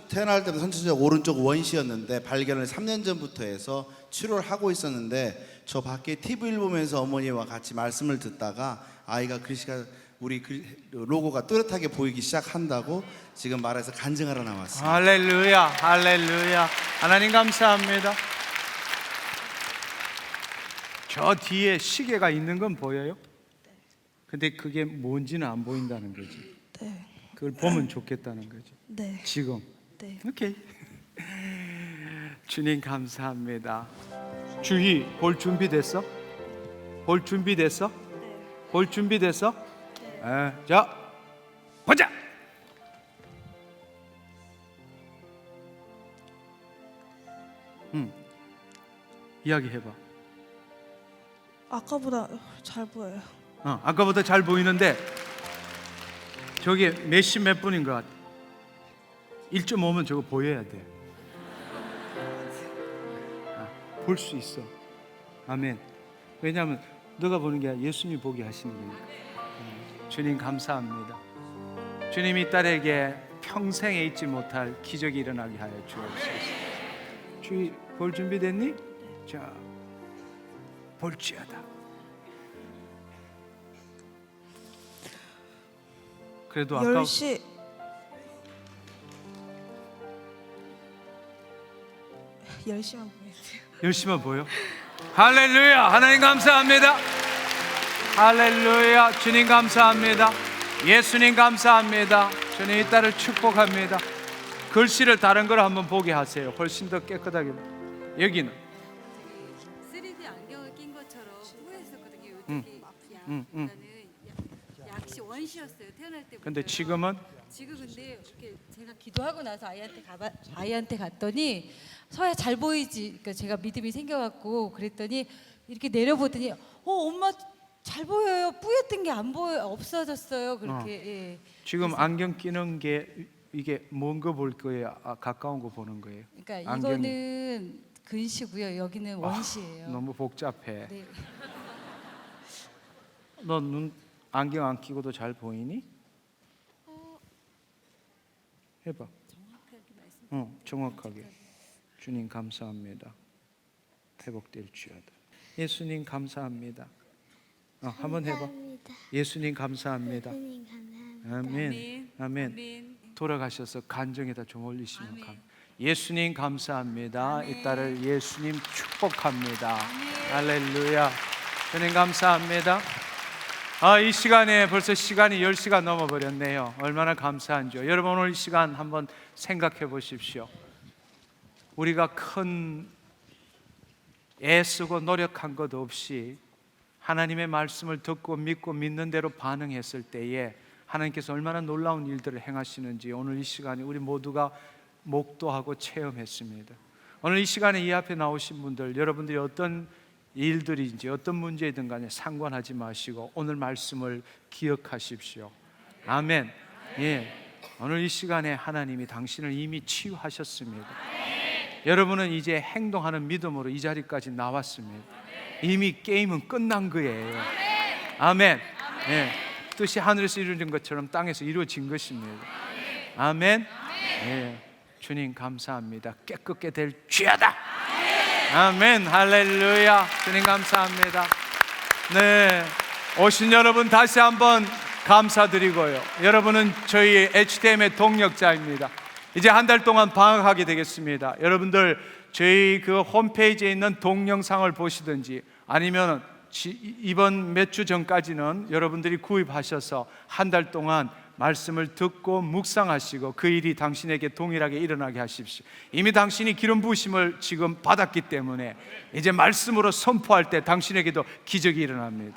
태어날 때부터 선천적 오른쪽 원시였는데 발견을 3년 전부터 해서 치료를 하고 있었는데 저 밖에 TV를 보면서 어머니와 같이 말씀을 듣다가 아이가 글씨가 우리 로고가 뚜렷하게 보이기 시작한다고 지금 말해서 간증하러 나왔습니다. 할렐루야, 할렐루야. 하나님 감사합니다. 저 뒤에 시계가 있는 건 보여요? 근데 그게 뭔지는 안 보인다는 거지. 네. 그걸 보면 좋겠다는 거지. 네. 지금. 네. 오케이. 주님 감사합니다. 주희 볼 준비됐어? 볼 준비됐어? 네. 볼 준비됐어? 자, 보자. 이야기해봐. 아까보다 잘 보여요. 아까보다 잘 보이는데 저게 몇 분인 것 같아. 1.5면 저거 보여야 돼. 볼 수 있어. 아멘. 왜냐하면 너가 보는 게 아니라 예수님이 보게 하시는 거니까. 주님 감사합니다. 주님 이 딸에게 평생에 잊지 못할 기적이 일어나게 하여 주옵소서. 주의 볼 준비됐니? 자, 볼지어다. 그래도 아까 10시 10시만 보내세요. 열심히 보여. 할렐루야. 하나님 감사합니다. 할렐루야. 주님 감사합니다. 예수님 감사합니다. 주님 이 딸을 축복합니다. 글씨를 다른 걸 한번 보게 하세요. 훨씬 더 깨끗하게. 여기는 3D 안경을 낀 것처럼 후회했었거든요. 요쪽이 나는 약시 원시였어요. 태어날 때부터. 근데 지금은 지금 근데 이렇게 제가 기도하고 나서 아이한테 갔더니 서야 잘 보이지. 그러니까 제가 믿음이 생겨갖고 그랬더니 이렇게 내려보더니 엄마 잘 보여요. 뿌였던 게 안 보여 없어졌어요. 그렇게 예. 지금 안경 끼는 게 이게 뭔 거 볼 거예요? 가까운 거 보는 거예요? 그러니까 안경이. 이거는 근시고요. 여기는 원시예요. 너무 복잡해. 네. 너 눈 안경 안 끼고도 잘 보이니? 해봐. 정확하게. 주님 감사합니다. 회복될지어다. 예수님 감사합니다. 한번 해봐. 예수님 감사합니다. 아멘. 아멘. 돌아가셔서 간정에다 좀 올리시면 감. 예수님 감사합니다. 이 딸을 예수님 축복합니다. 할렐루야. 주님 감사합니다. 이 시간에 벌써 시간이 10시가 넘어버렸네요. 얼마나 감사한지요. 여러분 오늘 이 시간 한번 생각해 보십시오. 우리가 큰 애쓰고 노력한 것 없이 하나님의 말씀을 듣고 믿고 믿는 대로 반응했을 때에 하나님께서 얼마나 놀라운 일들을 행하시는지 오늘 이 시간에 우리 모두가 목도하고 체험했습니다. 오늘 이 시간에 이 앞에 나오신 분들, 여러분들이 어떤 일들인지 어떤 문제이든 간에 상관하지 마시고 오늘 말씀을 기억하십시오. 아멘. 예. 오늘 이 시간에 하나님이 당신을 이미 치유하셨습니다. 여러분은 이제 행동하는 믿음으로 이 자리까지 나왔습니다. 이미 게임은 끝난 거예요. 아멘. 예. 뜻이 하늘에서 이루어진 것처럼 땅에서 이루어진 것입니다. 아멘. 예. 주님 감사합니다. 깨끗게 될 죄다. 아멘. 할렐루야. 주님 감사합니다. 네, 오신 여러분 다시 한번 감사드리고요. 여러분은 저희 HTM의 동력자입니다. 이제 한 달 동안 방학하게 되겠습니다. 여러분들 저희 그 홈페이지에 있는 동영상을 보시든지 아니면 이번 몇 주 전까지는 여러분들이 구입하셔서 한 달 동안 말씀을 듣고 묵상하시고 그 일이 당신에게 동일하게 일어나게 하십시오. 이미 당신이 기름 부으심을 지금 받았기 때문에 이제 말씀으로 선포할 때 당신에게도 기적이 일어납니다.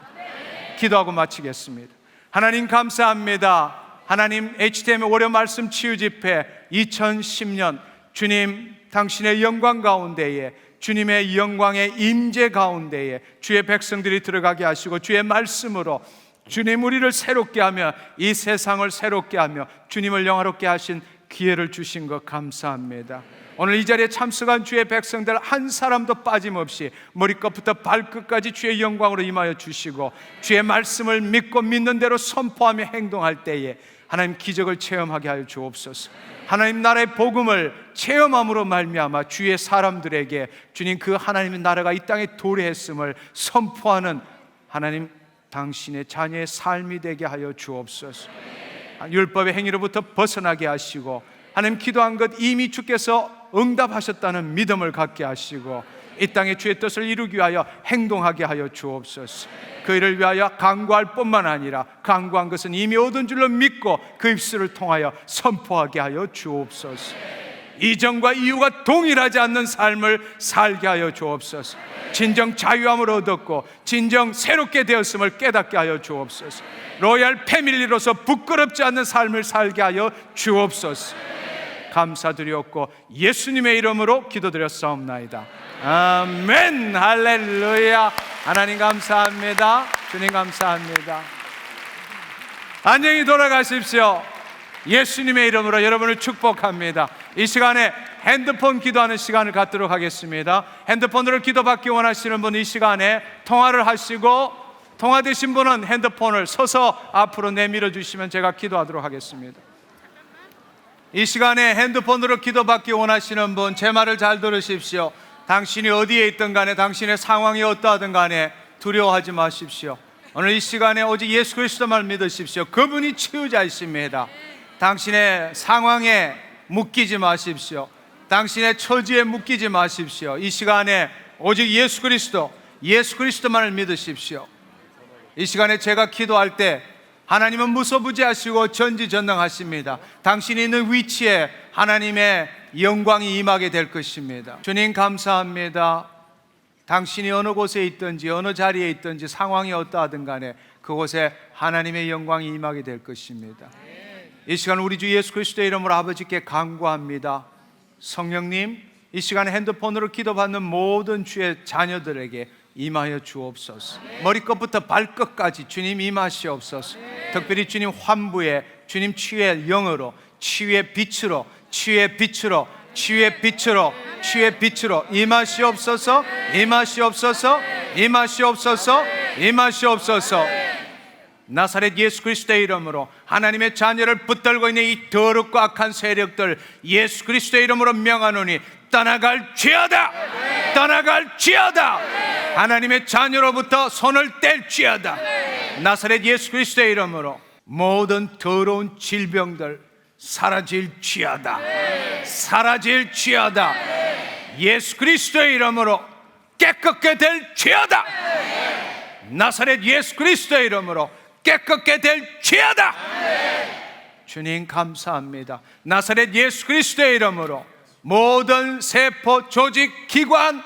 기도하고 마치겠습니다. 하나님 감사합니다. 하나님 HTM의 월요 말씀 치유 집회 2010년 주님 당신의 영광 가운데에 주님의 영광의 임재 가운데에 주의 백성들이 들어가게 하시고 주의 말씀으로 주님 우리를 새롭게 하며 이 세상을 새롭게 하며 주님을 영화롭게 하신 기회를 주신 것 감사합니다. 오늘 이 자리에 참석한 주의 백성들 한 사람도 빠짐없이 머리끝부터 발끝까지 주의 영광으로 임하여 주시고 주의 말씀을 믿고 믿는 대로 선포하며 행동할 때에 하나님 기적을 체험하게 하여 주옵소서. 하나님 나라의 복음을 체험함으로 말미암아 주의 사람들에게 주님 그 하나님의 나라가 이 땅에 도래했음을 선포하는 하나님 당신의 자녀의 삶이 되게 하여 주옵소서. 율법의 행위로부터 벗어나게 하시고 하나님 기도한 것 이미 주께서 응답하셨다는 믿음을 갖게 하시고 이 땅에 주의 뜻을 이루기 위하여 행동하게 하여 주옵소서. 그 일을 위하여 간구할 뿐만 아니라 간구한 것은 이미 얻은 줄로 믿고 그 입술을 통하여 선포하게 하여 주옵소서. 이전과 이후가 동일하지 않는 삶을 살게 하여 주옵소서. 진정 자유함을 얻었고 진정 새롭게 되었음을 깨닫게 하여 주옵소서. 로얄 패밀리로서 부끄럽지 않는 삶을 살게 하여 주옵소서. 감사드리옵고 예수님의 이름으로 기도드렸사옵나이다. 아멘. 할렐루야. 하나님 감사합니다. 주님 감사합니다. 안녕히 돌아가십시오. 예수님의 이름으로 여러분을 축복합니다. 이 시간에 핸드폰 기도하는 시간을 갖도록 하겠습니다. 핸드폰으로 기도받기 원하시는 분 이 시간에 통화를 하시고 통화되신 분은 핸드폰을 서서 앞으로 내밀어 주시면 제가 기도하도록 하겠습니다. 이 시간에 핸드폰으로 기도받기 원하시는 분, 제 말을 잘 들으십시오. 당신이 어디에 있든 간에, 당신의 상황이 어떠하든 간에 두려워하지 마십시오. 오늘 이 시간에 오직 예수 그리스도만 믿으십시오. 그분이 치유자이십니다. 당신의 상황에 묶이지 마십시오. 당신의 처지에 묶이지 마십시오. 이 시간에 오직 예수 그리스도만을 믿으십시오. 이 시간에 제가 기도할 때 하나님은 무소부지하시고 전지전능하십니다. 당신이 있는 위치에 하나님의 영광이 임하게 될 것입니다. 주님 감사합니다. 당신이 어느 곳에 있든지 어느 자리에 있든지 상황이 어떠하든 간에 그곳에 하나님의 영광이 임하게 될 것입니다. 이 시간 우리 주 예수 그리스도의 이름으로 아버지께 간구합니다. 성령님, 이 시간에 핸드폰으로 기도받는 모든 주의 자녀들에게 임하여 주옵소서. 머리끝부터 발끝까지 주님 임하시옵소서. 특별히 주님 환부에, 주님 치유의 영으로, 치유의 빛으로, 치유의 빛으로, 치유의 빛으로, 치유의 빛으로 임하시옵소서. 임하시옵소서. 임하시옵소서. 임하시옵소서. 나사렛 예수 그리스도의 이름으로 하나님의 자녀를 붙들고 있는 이 더럽고 악한 세력들 예수 그리스도의 이름으로 명하노니 떠나갈지어다. 떠나갈지어다. 하나님의 자녀로부터 손을 뗄지어다. 나사렛 예수 그리스도의 이름으로 모든 더러운 질병들 사라질지어다. 사라질지어다. 예수 그리스도의 이름으로 깨끗게 될지어다. 나사렛 예수 그리스도의 이름으로 깨끗게 될지어다. 주님 감사합니다. 나사렛 예수 그리스도의 이름으로 모든 세포, 조직, 기관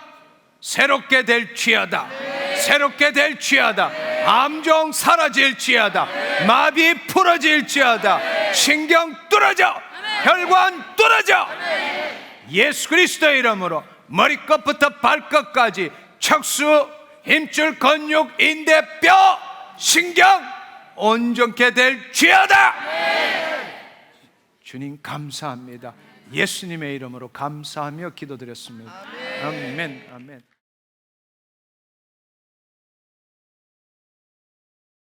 새롭게 될지어다. 새롭게 될지어다. 암종 사라질지어다. 마비 풀어질지어다. 신경 뚫어져. 혈관 뚫어져. 예수 그리스도의 이름으로 머리끝부터 발끝까지 척수, 힘줄, 근육, 인대, 뼈, 신경 온전케 될지어다. 주님 감사합니다. 예수님의 이름으로 감사하며 기도드렸습니다. 아멘. 아멘.